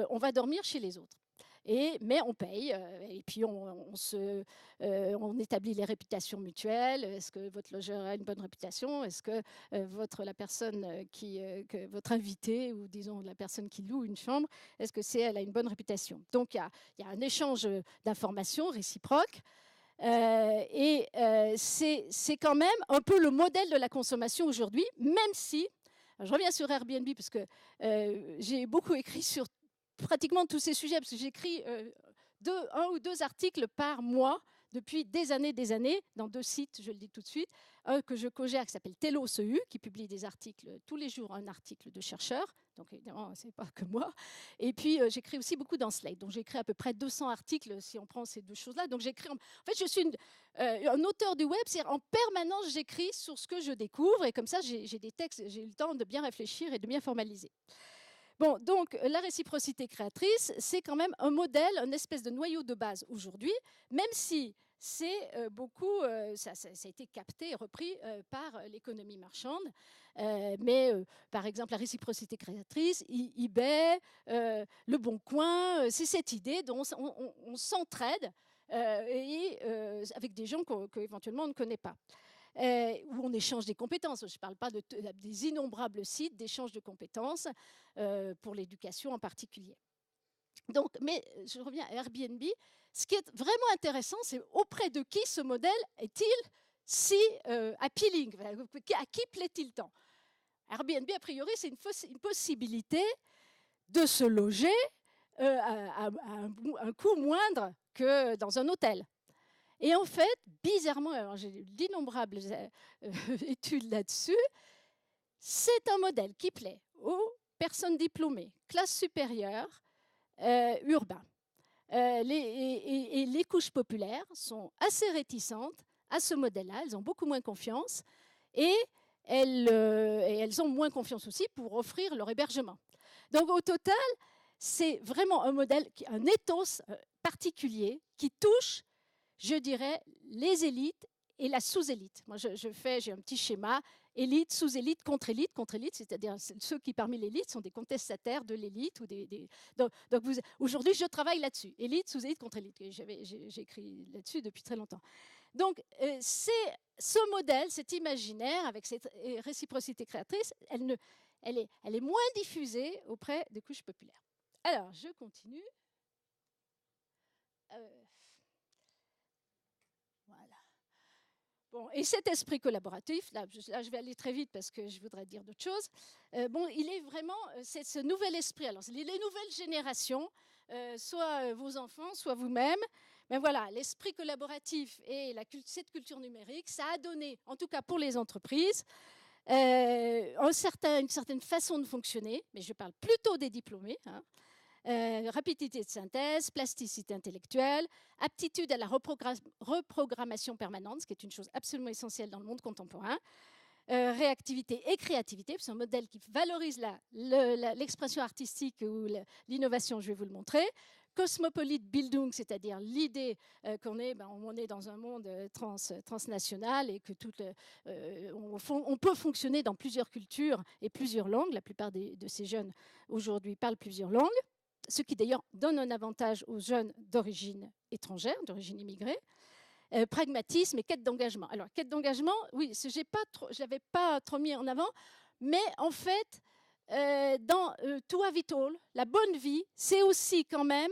on va dormir chez les autres. Mais on paye, et puis on établit les réputations mutuelles. Est-ce que votre logeur a une bonne réputation? Est-ce que la personne votre invité, ou disons la personne qui loue une chambre, est-ce que elle a une bonne réputation? Donc il y a un échange d'informations réciproques. C'est quand même un peu le modèle de la consommation aujourd'hui, même si, je reviens sur Airbnb parce que j'ai beaucoup écrit sur pratiquement tous ces sujets, parce que j'écris un ou deux articles par mois depuis des années, dans 2 sites, je le dis tout de suite. Un que je co-gère qui s'appelle Telos EU, qui publie des articles, tous les jours un article de chercheurs. Donc évidemment, ce n'est pas que moi. Et puis j'écris aussi beaucoup dans Slate. Donc j'écris à peu près 200 articles si on prend ces 2 choses-là. Donc j'écris. En fait, je suis un auteur du web, c'est-à-dire en permanence j'écris sur ce que je découvre et comme ça j'ai des textes, j'ai eu le temps de bien réfléchir et de bien formaliser. Bon, donc la réciprocité créatrice, c'est quand même un modèle, une espèce de noyau de base aujourd'hui, même si c'est beaucoup, ça a été capté et repris par l'économie marchande. Mais par exemple, la réciprocité créatrice, eBay, Le Bon Coin, c'est cette idée dont on s'entraide avec des gens qu'éventuellement on ne connaît pas. Où on échange des compétences. Je ne parle pas des innombrables sites d'échange de compétences pour l'éducation en particulier. Donc, mais je reviens à Airbnb. Ce qui est vraiment intéressant, c'est auprès de qui ce modèle est-il si appealing, à qui plaît-il tant? Airbnb, a priori, c'est une possibilité de se loger à un coût moindre que dans un hôtel. Et en fait, bizarrement, j'ai d'innombrables études là-dessus, c'est un modèle qui plaît aux personnes diplômées, classe supérieure, urbains. Et les couches populaires sont assez réticentes à ce modèle-là, elles ont beaucoup moins confiance et elles ont moins confiance aussi pour offrir leur hébergement. Donc au total, c'est vraiment un modèle, un ethos particulier qui touche, je dirais, les élites et la sous-élite. Moi, j'ai un petit schéma, élite, sous-élite, contre-élite. Contre-élite, c'est-à-dire ceux qui, parmi l'élite, sont des contestataires de l'élite. Donc aujourd'hui, je travaille là-dessus. Élite, sous-élite, contre-élite. J'ai écrit là-dessus depuis très longtemps. Donc, c'est ce modèle, cet imaginaire, avec cette réciprocité créatrice, elle est moins diffusée auprès des couches populaires. Alors, je continue. Voilà. Bon, et cet esprit collaboratif, là, je vais aller très vite parce que je voudrais dire d'autres choses. Bon, il est vraiment, c'est ce nouvel esprit. Alors, les nouvelles générations, soit vos enfants, soit vous-même. Mais voilà, l'esprit collaboratif et cette culture numérique, ça a donné, en tout cas pour les entreprises, une certaine façon de fonctionner. Mais je parle plutôt des diplômés. Hein. Rapidité de synthèse, plasticité intellectuelle, aptitude à la reprogrammation permanente, ce qui est une chose absolument essentielle dans le monde contemporain, réactivité et créativité, c'est un modèle qui valorise l'expression artistique ou l'innovation, je vais vous le montrer. Cosmopolite Bildung, c'est-à-dire l'idée qu'on est dans un monde transnational et que on peut fonctionner dans plusieurs cultures et plusieurs langues. La plupart de ces jeunes aujourd'hui parlent plusieurs langues, ce qui d'ailleurs donne un avantage aux jeunes d'origine étrangère, d'origine immigrée. Pragmatisme et quête d'engagement. Alors, quête d'engagement, oui, je ne l'avais pas trop mis en avant, mais en fait, dans To Have It All, la bonne vie, c'est aussi quand même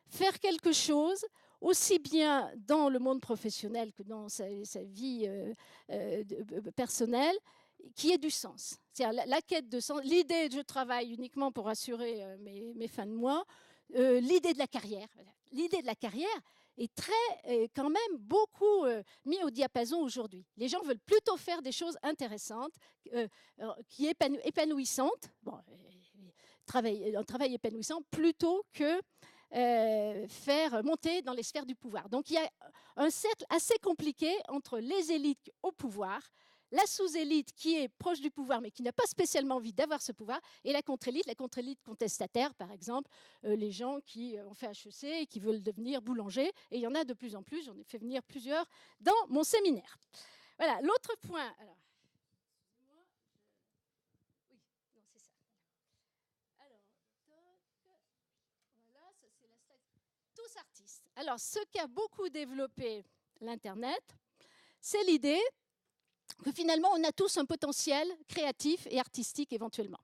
faire quelque chose, aussi bien dans le monde professionnel que dans sa vie personnelle, qui ait du sens. C'est-à-dire la quête de sens, l'idée de je travaille uniquement pour assurer mes fins de mois, l'idée de la carrière. L'idée de la carrière est quand même beaucoup mis au diapason aujourd'hui. Les gens veulent plutôt faire des choses intéressantes, épanouissantes, un travail épanouissant, plutôt que faire monter dans les sphères du pouvoir. Donc il y a un cercle assez compliqué entre les élites au pouvoir, la sous-élite qui est proche du pouvoir mais qui n'a pas spécialement envie d'avoir ce pouvoir, et la contre-élite contestataire, par exemple, les gens qui ont fait HEC et qui veulent devenir boulanger, et il y en a de plus en plus, j'en ai fait venir plusieurs dans mon séminaire. Voilà, l'autre point... Alors, oui, non, c'est ça. Alors, voilà, ça c'est la slide. Tous artistes. Alors, ce qu'a beaucoup développé l'Internet, c'est l'idée que finalement, on a tous un potentiel créatif et artistique éventuellement.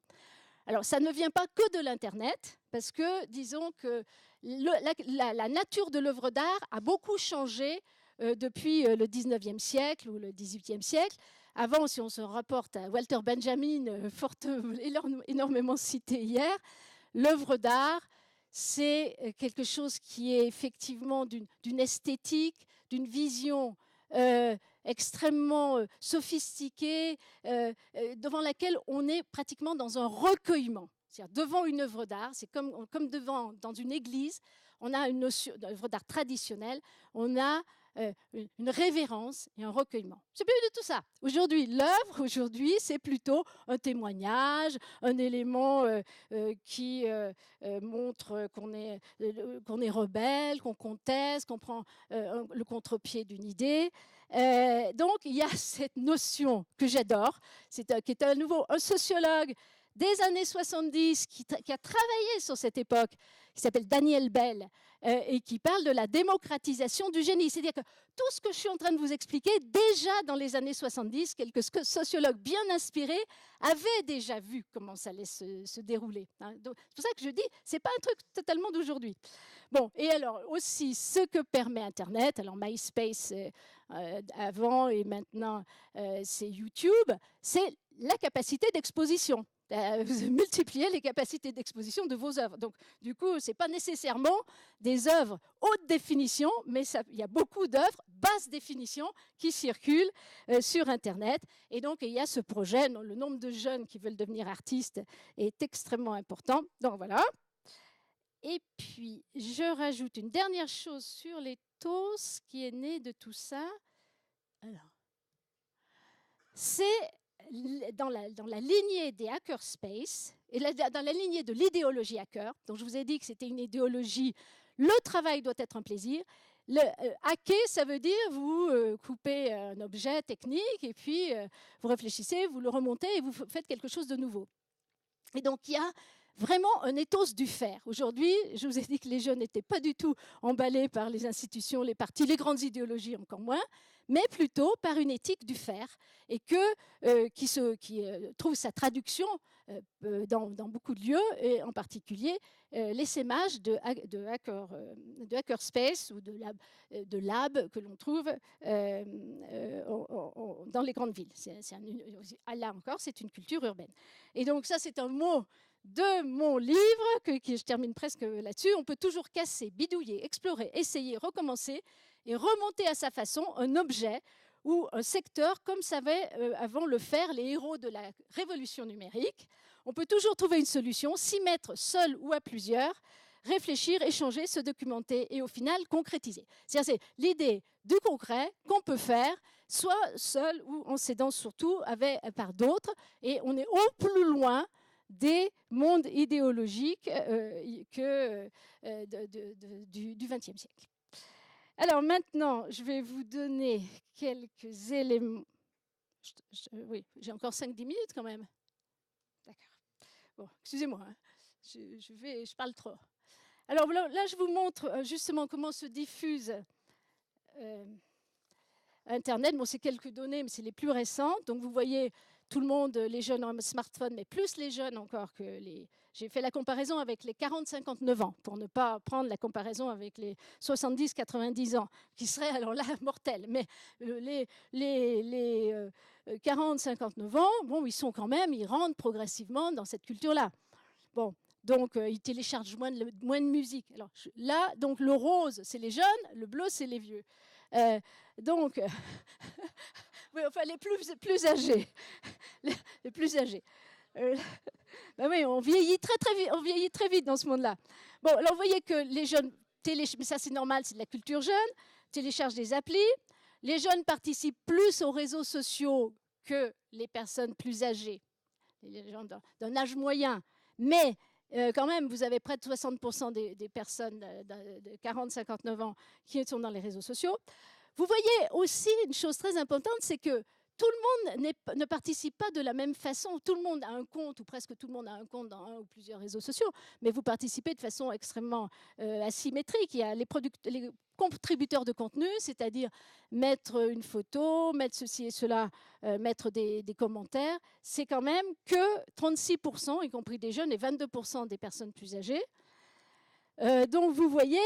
Alors, ça ne vient pas que de l'Internet, parce que, disons que la nature de l'œuvre d'art a beaucoup changé depuis le 19e siècle ou le 18e siècle. Avant, si on se rapporte à Walter Benjamin, énormément cité hier, l'œuvre d'art, c'est quelque chose qui est effectivement d'une esthétique, d'une vision extrêmement sophistiquée, devant laquelle on est pratiquement dans un recueillement. C'est-à-dire devant une œuvre d'art, c'est comme devant dans une église, on a une notion d'œuvre d'art traditionnelle, on a une révérence et un recueillement. C'est plus du tout ça. Aujourd'hui, l'œuvre, c'est plutôt un témoignage, un élément qui montre qu'on est rebelle, qu'on conteste, qu'on prend le contre-pied d'une idée. Donc, il y a cette notion que j'adore, qui est à nouveau un sociologue des années 70 qui a travaillé sur cette époque, qui s'appelle Daniel Bell, et qui parle de la démocratisation du génie. C'est-à-dire que tout ce que je suis en train de vous expliquer, déjà dans les années 70, quelques sociologues bien inspirés avaient déjà vu comment ça allait se dérouler. C'est pour ça que je dis, ce n'est pas un truc totalement d'aujourd'hui. Bon, et alors aussi, ce que permet Internet, alors MySpace avant et maintenant c'est YouTube, c'est la capacité d'exposition. Vous multipliez les capacités d'exposition de vos œuvres. Donc, du coup, ce n'est pas nécessairement des œuvres haute définition, mais il y a beaucoup d'œuvres basse définition qui circulent sur Internet. Et donc, il y a ce projet, le nombre de jeunes qui veulent devenir artistes est extrêmement important. Donc, voilà. Et puis, je rajoute une dernière chose sur l'ethos qui est né de tout ça. Alors, c'est dans la lignée des hackerspace, et dans la lignée de l'idéologie hacker, dont je vous ai dit que c'était une idéologie, le travail doit être un plaisir. Hacker, ça veut dire vous coupez un objet technique et puis vous réfléchissez, vous le remontez et vous faites quelque chose de nouveau. Et donc, il y a vraiment un ethos du faire. Aujourd'hui, je vous ai dit que les jeunes n'étaient pas du tout emballés par les institutions, les partis, les grandes idéologies encore moins, mais plutôt par une éthique du faire et qui trouve sa traduction dans beaucoup de lieux, et en particulier l'essaimage de hackerspace ou de lab que l'on trouve dans les grandes villes. Là encore, c'est une culture urbaine. Et donc ça, c'est un mot de mon livre, que je termine presque là-dessus. On peut toujours casser, bidouiller, explorer, essayer, recommencer et remonter à sa façon un objet ou un secteur comme savaient avant le faire les héros de la révolution numérique. On peut toujours trouver une solution, s'y mettre seul ou à plusieurs, réfléchir, échanger, se documenter et au final concrétiser. C'est l'idée du concret qu'on peut faire, soit seul ou en s'aidant surtout par d'autres, et on est au plus loin des mondes idéologiques du XXe siècle. Alors maintenant, je vais vous donner quelques éléments. Oui, j'ai encore 5-10 minutes quand même. D'accord. Bon, excusez-moi, hein. Je parle trop. Alors là, je vous montre justement comment se diffuse Internet. Bon, c'est quelques données, mais c'est les plus récentes. Donc vous voyez, tout le monde, les jeunes ont un smartphone, mais plus les jeunes encore que les... J'ai fait la comparaison avec les 40-59 ans, pour ne pas prendre la comparaison avec les 70-90 ans, qui seraient alors là mortels. Mais les 40-59 ans, bon, ils rentrent progressivement dans cette culture-là. Bon, donc ils téléchargent moins de musique. Alors là, donc le rose, c'est les jeunes, le bleu, c'est les vieux. Donc, oui, enfin, les plus âgés. Les plus âgés. Ben oui, on vieillit très vite dans ce monde-là. Bon, alors vous voyez que les jeunes mais ça c'est normal, c'est de la culture jeune, téléchargent des applis. Les jeunes participent plus aux réseaux sociaux que les personnes plus âgées, les gens d'un âge moyen. Mais quand même, vous avez près de 60% des personnes de 40-59 ans qui sont dans les réseaux sociaux. Vous voyez aussi une chose très importante, c'est que tout le monde ne participe pas de la même façon. Tout le monde a un compte, ou presque tout le monde a un compte dans un ou plusieurs réseaux sociaux, mais vous participez de façon extrêmement asymétrique. Il y a les contributeurs de contenu, c'est-à-dire mettre une photo, mettre ceci et cela, mettre des commentaires. C'est quand même que 36%, y compris des jeunes, et 22% des personnes plus âgées. Donc vous voyez,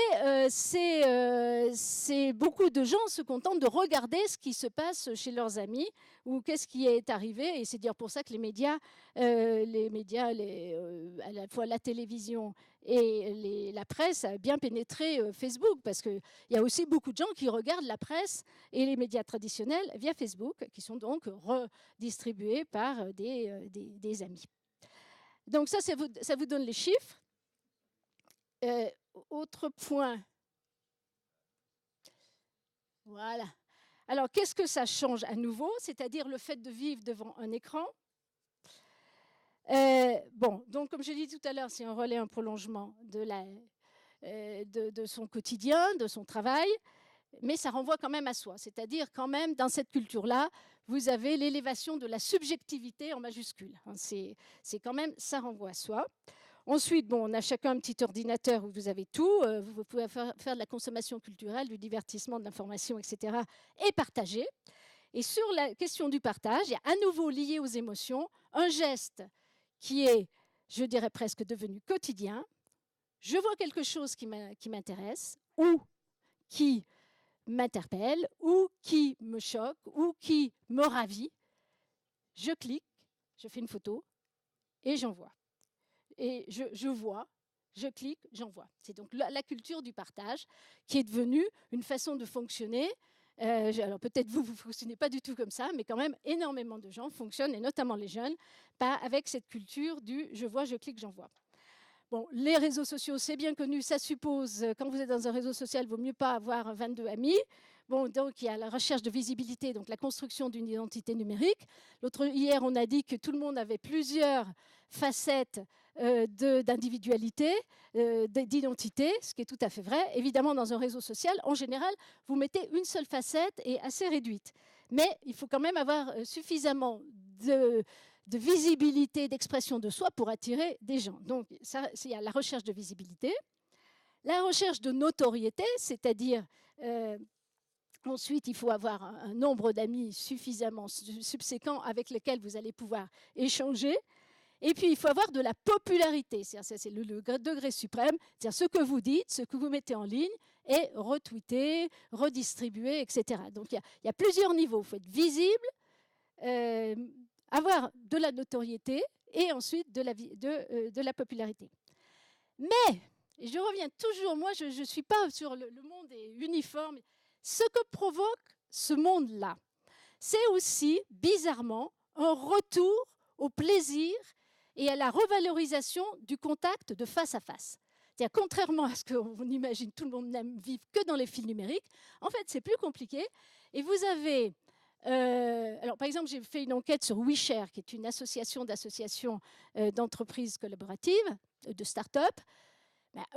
c'est beaucoup de gens se contentent de regarder ce qui se passe chez leurs amis ou qu'est-ce qui est arrivé. Et c'est dire pour ça que les médias, à la fois la télévision et la presse, a bien pénétré Facebook, parce qu'il y a aussi beaucoup de gens qui regardent la presse et les médias traditionnels via Facebook, qui sont donc redistribués par des amis. Donc ça vous donne les chiffres. Autre point. Voilà. Alors, qu'est-ce que ça change à nouveau? C'est-à-dire le fait de vivre devant un écran. Bon, donc comme je l'ai dit tout à l'heure, c'est un relais, un prolongement de son quotidien, de son travail, mais ça renvoie quand même à soi. C'est-à-dire quand même, dans cette culture-là, vous avez l'élévation de la subjectivité en majuscule. C'est quand même, ça renvoie à soi. Ensuite, bon, on a chacun un petit ordinateur où vous avez tout. Vous pouvez faire de la consommation culturelle, du divertissement, de l'information, etc. et partager. Et sur la question du partage, il y a à nouveau lié aux émotions un geste qui est, je dirais presque devenu quotidien. Je vois quelque chose qui m'intéresse ou qui m'interpelle ou qui me choque ou qui me ravit. Je clique, je fais une photo et j'envoie. Et je vois, je clique, j'envoie. C'est donc la culture du partage qui est devenue une façon de fonctionner. Alors peut-être vous ne fonctionnez pas du tout comme ça, mais quand même énormément de gens fonctionnent, et notamment les jeunes, avec cette culture du je vois, je clique, j'envoie. Bon, les réseaux sociaux, c'est bien connu, ça suppose, quand vous êtes dans un réseau social, il vaut mieux pas avoir 22 amis. Bon, donc il y a la recherche de visibilité, donc la construction d'une identité numérique. Hier, on a dit que tout le monde avait plusieurs facettes d'individualité, d'identité, ce qui est tout à fait vrai. Évidemment, dans un réseau social, en général, vous mettez une seule facette et assez réduite. Mais il faut quand même avoir suffisamment de visibilité, d'expression de soi pour attirer des gens. Donc, il y a la recherche de visibilité, la recherche de notoriété, c'est-à-dire ensuite, il faut avoir un nombre d'amis suffisamment subséquent avec lesquels vous allez pouvoir échanger. Et puis, il faut avoir de la popularité. C'est le degré suprême. C'est-à-dire ce que vous dites, ce que vous mettez en ligne est retweeté, redistribué, etc. Donc, il y a plusieurs niveaux. Il faut être visible, avoir de la notoriété et ensuite de la popularité. Mais, et je reviens toujours, moi, je ne suis pas sur le monde est uniforme. Ce que provoque ce monde-là, c'est aussi, bizarrement, un retour au plaisir et à la revalorisation du contact de face à face. C'est-à-dire, contrairement à ce qu'on imagine, tout le monde n'aime vivre que dans les fils numériques. En fait, c'est plus compliqué. Et vous avez... alors, par exemple, j'ai fait une enquête sur WeShare, qui est une association d'entreprises collaboratives, de start-up.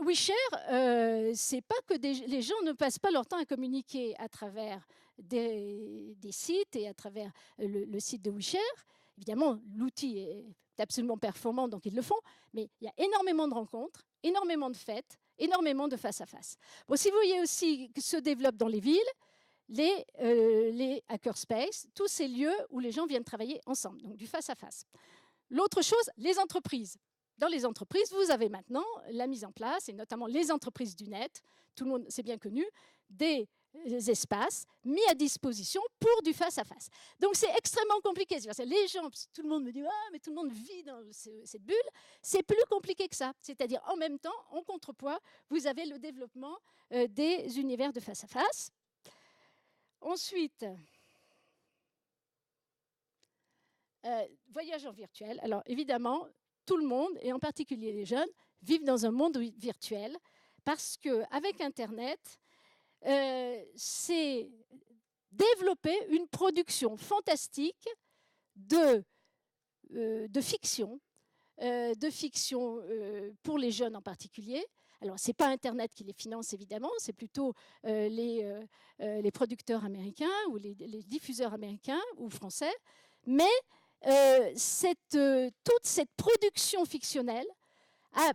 WeShare, c'est pas que les gens ne passent pas leur temps à communiquer à travers des sites et à travers le site de WeShare. Évidemment, l'outil est absolument performant, donc ils le font, mais il y a énormément de rencontres, énormément de fêtes, énormément de face-à-face. Bon, si vous voyez aussi que se développent dans les villes, les hackerspaces, tous ces lieux où les gens viennent travailler ensemble, donc du face-à-face. L'autre chose, les entreprises. Dans les entreprises, vous avez maintenant la mise en place, et notamment les entreprises du net, tout le monde, c'est bien connu, des espaces mis à disposition pour du face-à-face. Donc c'est extrêmement compliqué. Les gens, tout le monde me dit « Ah, mais tout le monde vit dans cette bulle ». C'est plus compliqué que ça. C'est-à-dire, en même temps, en contrepoids, vous avez le développement des univers de face-à-face. Ensuite, voyage en virtuel. Alors évidemment, tout le monde, et en particulier les jeunes, vivent dans un monde virtuel parce qu'avec Internet, c'est développer une production fantastique de fiction, pour les jeunes en particulier. Alors, ce n'est pas Internet qui les finance, évidemment, c'est plutôt les producteurs américains ou les diffuseurs américains ou français. Mais toute cette production fictionnelle,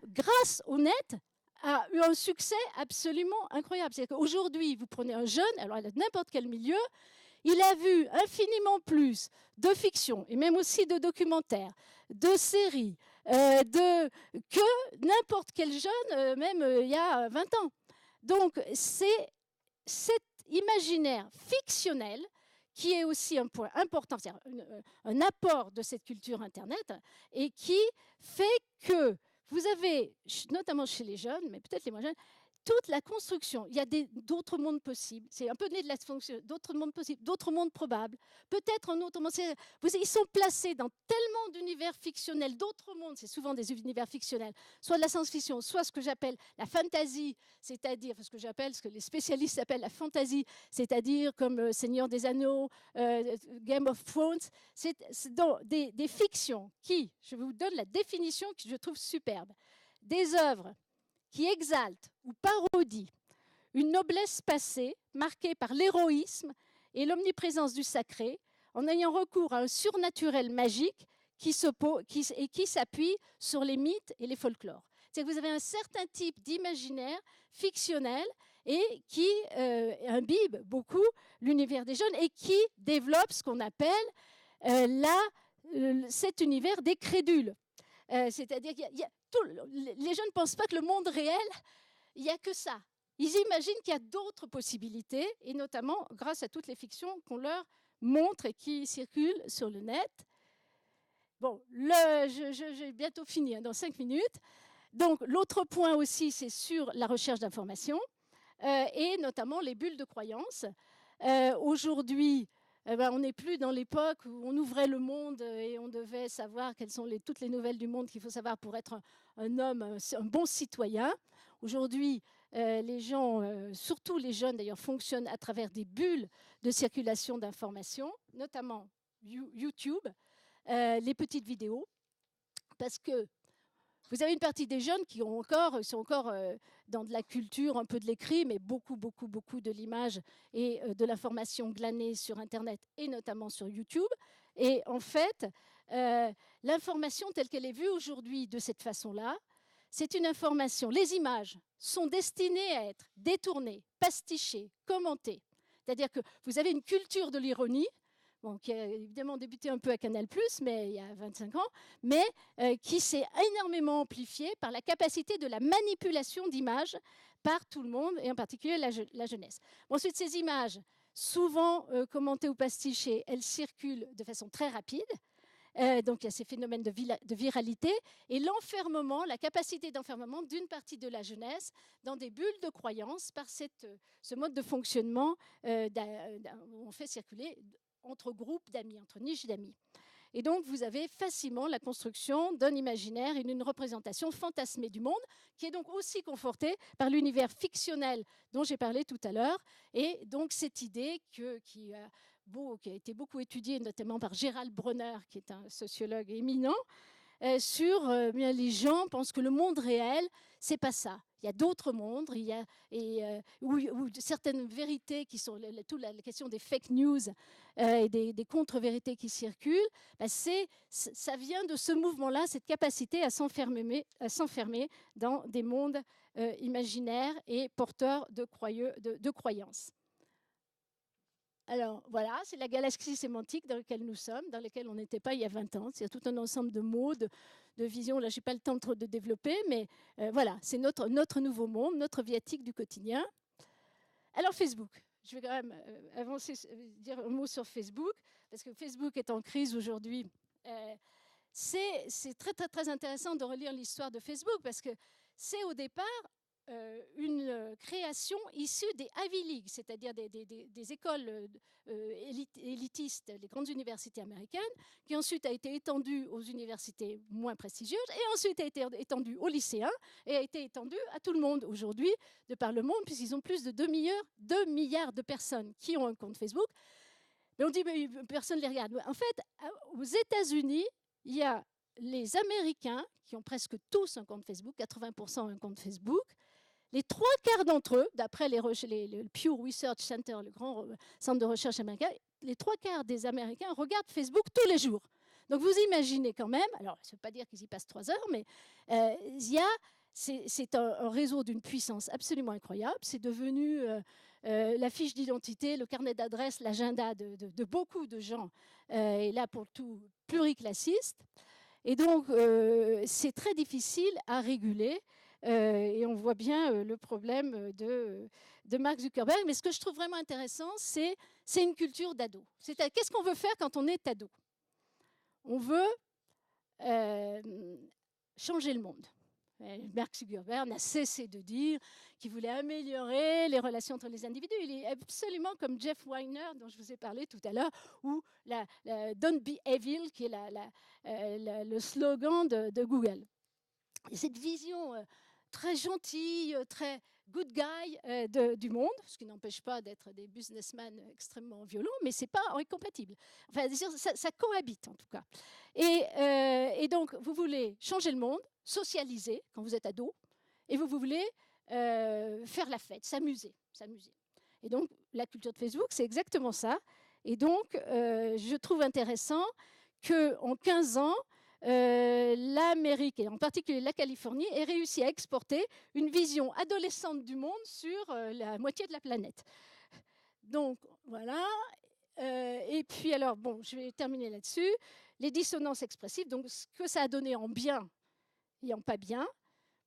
grâce au net, a eu un succès absolument incroyable. C'est-à-dire qu'aujourd'hui, vous prenez un jeune, alors n'importe quel milieu, il a vu infiniment plus de fiction, et même aussi de documentaires, de séries, que n'importe quel jeune, même il y a 20 ans. Donc, c'est cet imaginaire fictionnel qui est aussi un point important, c'est-à-dire un apport de cette culture Internet, et qui fait que vous avez, notamment chez les jeunes, mais peut-être les moins jeunes, toute la construction. Il y a d'autres mondes possibles. C'est un peu né de la fonction, d'autres mondes possibles, d'autres mondes probables. Peut-être un autre monde. Ils sont placés dans tellement d'univers fictionnels, d'autres mondes. C'est souvent des univers fictionnels, soit de la science-fiction, soit ce que j'appelle la fantasy, c'est-à-dire ce que les spécialistes appellent la fantasy, c'est-à-dire comme Seigneur des Anneaux, Game of Thrones. C'est dans des fictions qui, je vous donne la définition que je trouve superbe, des œuvres qui exalte ou parodie une noblesse passée marquée par l'héroïsme et l'omniprésence du sacré, en ayant recours à un surnaturel magique qui s'appuie sur les mythes et les folklores. C'est que vous avez un certain type d'imaginaire fictionnel et qui imbibe beaucoup l'univers des jeunes et qui développe ce qu'on appelle cet univers des crédules. C'est-à-dire qu'il y a les jeunes ne pensent pas que le monde réel, il n'y a que ça. Ils imaginent qu'il y a d'autres possibilités, et notamment grâce à toutes les fictions qu'on leur montre et qui circulent sur le net. Bon, j'ai bientôt fini, dans 5 minutes. Donc, l'autre point aussi, c'est sur la recherche d'informations, et notamment les bulles de croyance. Aujourd'hui, on n'est plus dans l'époque où on ouvrait le monde et on devait savoir quelles sont toutes les nouvelles du monde qu'il faut savoir pour être un homme, un bon citoyen. Aujourd'hui, les gens, surtout les jeunes d'ailleurs, fonctionnent à travers des bulles de circulation d'informations, notamment YouTube, les petites vidéos, parce que vous avez une partie des jeunes qui sont encore dans de la culture, un peu de l'écrit, mais beaucoup de l'image et de l'information glanée sur Internet et notamment sur YouTube. Et en fait, l'information telle qu'elle est vue aujourd'hui de cette façon-là, c'est une information. Les images sont destinées à être détournées, pastichées, commentées. C'est-à-dire que vous avez une culture de l'ironie, qui a évidemment débuté un peu à Canal+, mais il y a 25 ans, mais qui s'est énormément amplifiée par la capacité de la manipulation d'images par tout le monde, et en particulier la jeunesse. Ensuite, ces images, souvent commentées ou pastichées, elles circulent de façon très rapide. Donc il y a ces phénomènes de viralité et l'enfermement, la capacité d'enfermement d'une partie de la jeunesse dans des bulles de croyance par ce mode de fonctionnement où on fait circuler entre groupes d'amis, entre niches d'amis. Et donc, vous avez facilement la construction d'un imaginaire et d'une représentation fantasmée du monde, qui est donc aussi confortée par l'univers fictionnel dont j'ai parlé tout à l'heure. Et donc, cette idée qui a été beaucoup étudiée, notamment par Gérald Bronner, qui est un sociologue éminent, sur les gens pensent que le monde réel, c'est pas ça. Il y a d'autres mondes, où certaines vérités qui sont toute la question des fake news et des contre-vérités qui circulent, ça vient de ce mouvement-là, cette capacité à s'enfermer dans des mondes imaginaires et porteurs de croyances. Alors voilà, c'est la galaxie sémantique dans laquelle nous sommes, dans laquelle on n'était pas il y a 20 ans. C'est tout un ensemble de mots, de visions. Là, je n'ai pas le temps de développer, mais voilà, c'est notre nouveau monde, notre viatique du quotidien. Alors Facebook, je vais quand même dire un mot sur Facebook, parce que Facebook est en crise aujourd'hui. C'est très intéressant de relire l'histoire de Facebook, parce que c'est au départ une création issue des Ivy League, c'est-à-dire des écoles élitistes, les grandes universités américaines, qui ensuite a été étendue aux universités moins prestigieuses, et ensuite a été étendue aux lycéens, et a été étendue à tout le monde aujourd'hui, de par le monde, puisqu'ils ont plus de 2 milliards de personnes qui ont un compte Facebook. Mais on dit, mais personne ne les regarde. En fait, aux États-Unis, il y a les Américains qui ont presque tous un compte Facebook, 80% ont un compte Facebook. Les 3/4 d'entre eux, d'après le Pew Research Center, le grand centre de recherche américain, les 3/4 des Américains regardent Facebook tous les jours. Donc vous imaginez quand même, alors ça ne veut pas dire qu'ils y passent 3 heures, mais c'est un réseau d'une puissance absolument incroyable. C'est devenu la fiche d'identité, le carnet d'adresses, l'agenda de beaucoup de gens, et là pour le tout pluriclassiste. Et donc, c'est très difficile à réguler. Et on voit bien le problème de Mark Zuckerberg. Mais ce que je trouve vraiment intéressant, c'est une culture d'ado. C'est-à-dire, qu'est-ce qu'on veut faire quand on est ado? On veut changer le monde. Mark Zuckerberg n'a cessé de dire qu'il voulait améliorer les relations entre les individus. Il est absolument comme Jeff Weiner, dont je vous ai parlé tout à l'heure, ou Don't be evil, qui est le slogan de Google. Et cette vision très gentille, très good guy du monde, ce qui n'empêche pas d'être des businessmen extrêmement violents, mais ce n'est pas incompatible. Enfin, ça cohabite en tout cas. Et donc, vous voulez changer le monde, socialiser quand vous êtes ado, et vous voulez faire la fête, s'amuser. Et donc, la culture de Facebook, c'est exactement ça. Et donc, je trouve intéressant qu'en 15 ans, l'Amérique, et en particulier la Californie, ait réussi à exporter une vision adolescente du monde sur la moitié de la planète. Donc, voilà. Et puis, alors, bon, je vais terminer là-dessus. Les dissonances expressives, donc ce que ça a donné en bien et en pas bien.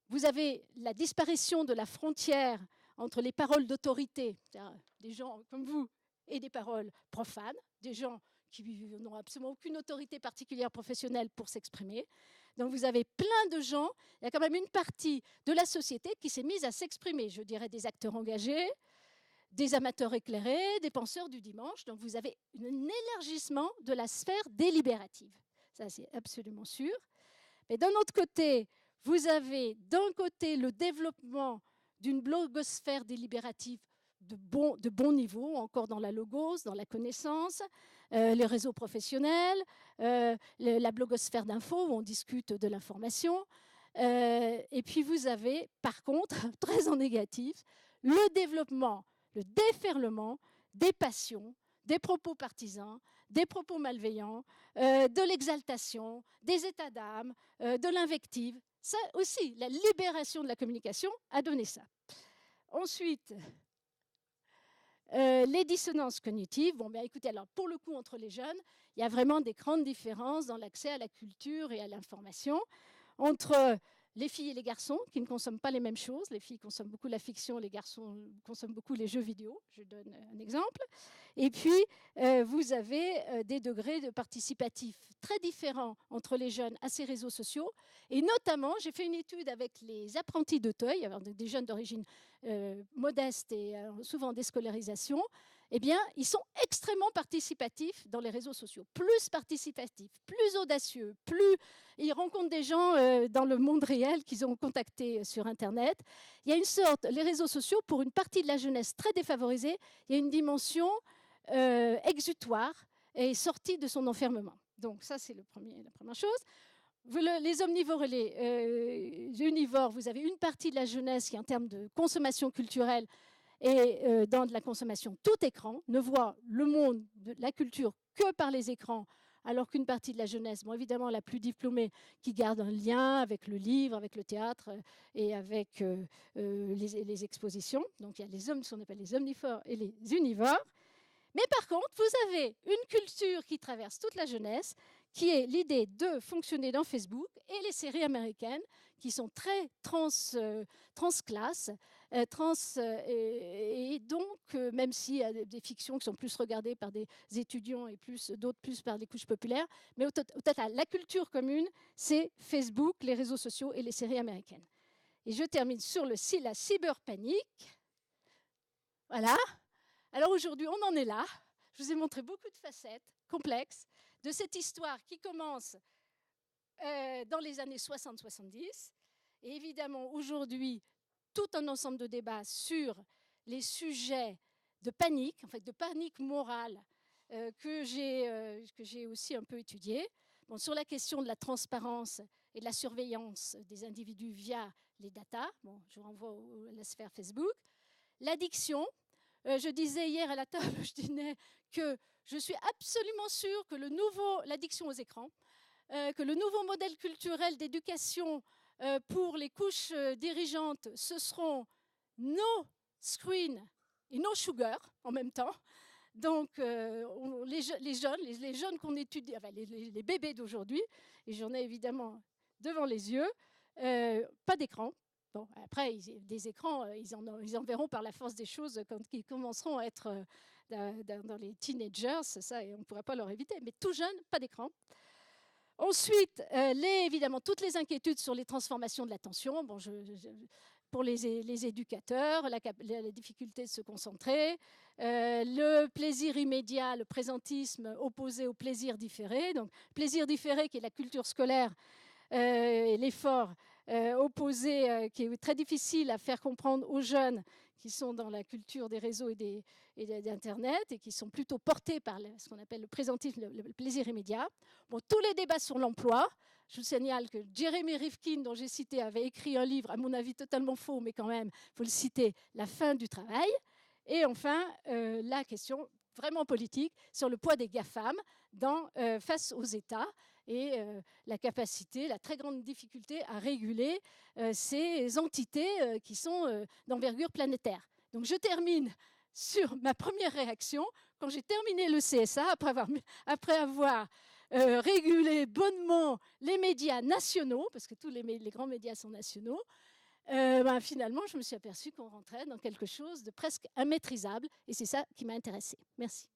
Vous avez la disparition de la frontière entre les paroles d'autorité, c'est-à-dire des gens comme vous, et des paroles profanes, des gens qui n'ont absolument aucune autorité particulière professionnelle pour s'exprimer. Donc vous avez plein de gens, il y a quand même une partie de la société qui s'est mise à s'exprimer, je dirais des acteurs engagés, des amateurs éclairés, des penseurs du dimanche. Donc vous avez un élargissement de la sphère délibérative. Ça, c'est absolument sûr. Mais d'un autre côté, vous avez d'un côté le développement d'une blogosphère délibérative de bon niveau, encore dans la logos, dans la connaissance, les réseaux professionnels, la blogosphère d'info où on discute de l'information. Et puis vous avez, par contre, très en négatif, le développement, le déferlement des passions, des propos partisans, des propos malveillants, de l'exaltation, des états d'âme, de l'invective. Ça aussi, la libération de la communication a donné ça. Ensuite, les dissonances cognitives. Bon, bien, écoutez, alors pour le coup, entre les jeunes, il y a vraiment des grandes différences dans l'accès à la culture et à l'information entre les filles et les garçons qui ne consomment pas les mêmes choses. Les filles consomment beaucoup la fiction, les garçons consomment beaucoup les jeux vidéo. Je donne un exemple. Et puis, vous avez des degrés de participatif très différents entre les jeunes à ces réseaux sociaux. Et notamment, j'ai fait une étude avec les apprentis d'Auteuil, des jeunes d'origine modeste et souvent en déscolarisation. Eh bien, ils sont extrêmement participatifs dans les réseaux sociaux. Plus participatifs, plus audacieux, plus ils rencontrent des gens dans le monde réel qu'ils ont contactés sur Internet. Il y a une sorte, les réseaux sociaux, pour une partie de la jeunesse très défavorisée, il y a une dimension exutoire et sortie de son enfermement. Donc ça, c'est la première chose. Les omnivores et les univores, vous avez une partie de la jeunesse qui, en termes de consommation culturelle, et dans de la consommation tout écran, ne voit le monde de la culture que par les écrans, alors qu'une partie de la jeunesse, bon, évidemment la plus diplômée, qui garde un lien avec le livre, avec le théâtre et avec les expositions. Donc il y a ce qu'on appelle les omnivores et les univores. Mais par contre, vous avez une culture qui traverse toute la jeunesse, qui est l'idée de fonctionner dans Facebook et les séries américaines qui sont très transclasses, et donc, même s'il y a des fictions qui sont plus regardées par des étudiants et d'autres plus par les couches populaires, mais au total, la culture commune, c'est Facebook, les réseaux sociaux et les séries américaines. Et je termine sur la cyberpanique. Voilà. Alors aujourd'hui, on en est là. Je vous ai montré beaucoup de facettes complexes de cette histoire qui commence dans les années 60-70. Et évidemment, aujourd'hui, tout un ensemble de débats sur les sujets de panique, en fait, de panique morale, que j'ai aussi un peu étudié. Bon, sur la question de la transparence et de la surveillance des individus via les datas, bon, je vous renvoie à la sphère Facebook. L'addiction. Je disais hier à la table, je disais que je suis absolument sûre que l'addiction aux écrans, que le nouveau modèle culturel d'éducation pour les couches dirigeantes, ce seront no screen et no sugar en même temps. Donc, les les jeunes qu'on étudie, enfin, les bébés d'aujourd'hui, et j'en ai évidemment devant les yeux, pas d'écran. Bon, après, des écrans, ils en verront par la force des choses quand ils commenceront à être dans les teenagers, ça, et on ne pourra pas leur éviter. Mais tout jeune, pas d'écran. Ensuite, évidemment, toutes les inquiétudes sur les transformations de l'attention. Bon, pour les éducateurs, la difficulté de se concentrer, le plaisir immédiat, le présentisme opposé au plaisir différé. Donc, plaisir différé qui est la culture scolaire, et l'effort opposé qui est très difficile à faire comprendre aux jeunes qui sont dans la culture des réseaux et d'Internet et qui sont plutôt portés par ce qu'on appelle le présentisme, le plaisir immédiat. Bon, tous les débats sur l'emploi. Je vous signale que Jeremy Rifkin, dont j'ai cité, avait écrit un livre, à mon avis totalement faux, mais quand même, il faut le citer, La fin du travail. Et enfin, la question vraiment politique sur le poids des GAFAM face aux États et la capacité, la très grande difficulté à réguler ces entités qui sont d'envergure planétaire. Donc je termine sur ma première réaction. Quand j'ai terminé le CSA, après avoir régulé bonnement les médias nationaux, parce que tous les grands médias sont nationaux, finalement, je me suis aperçue qu'on rentrait dans quelque chose de presque immaîtrisable, et c'est ça qui m'a intéressée. Merci.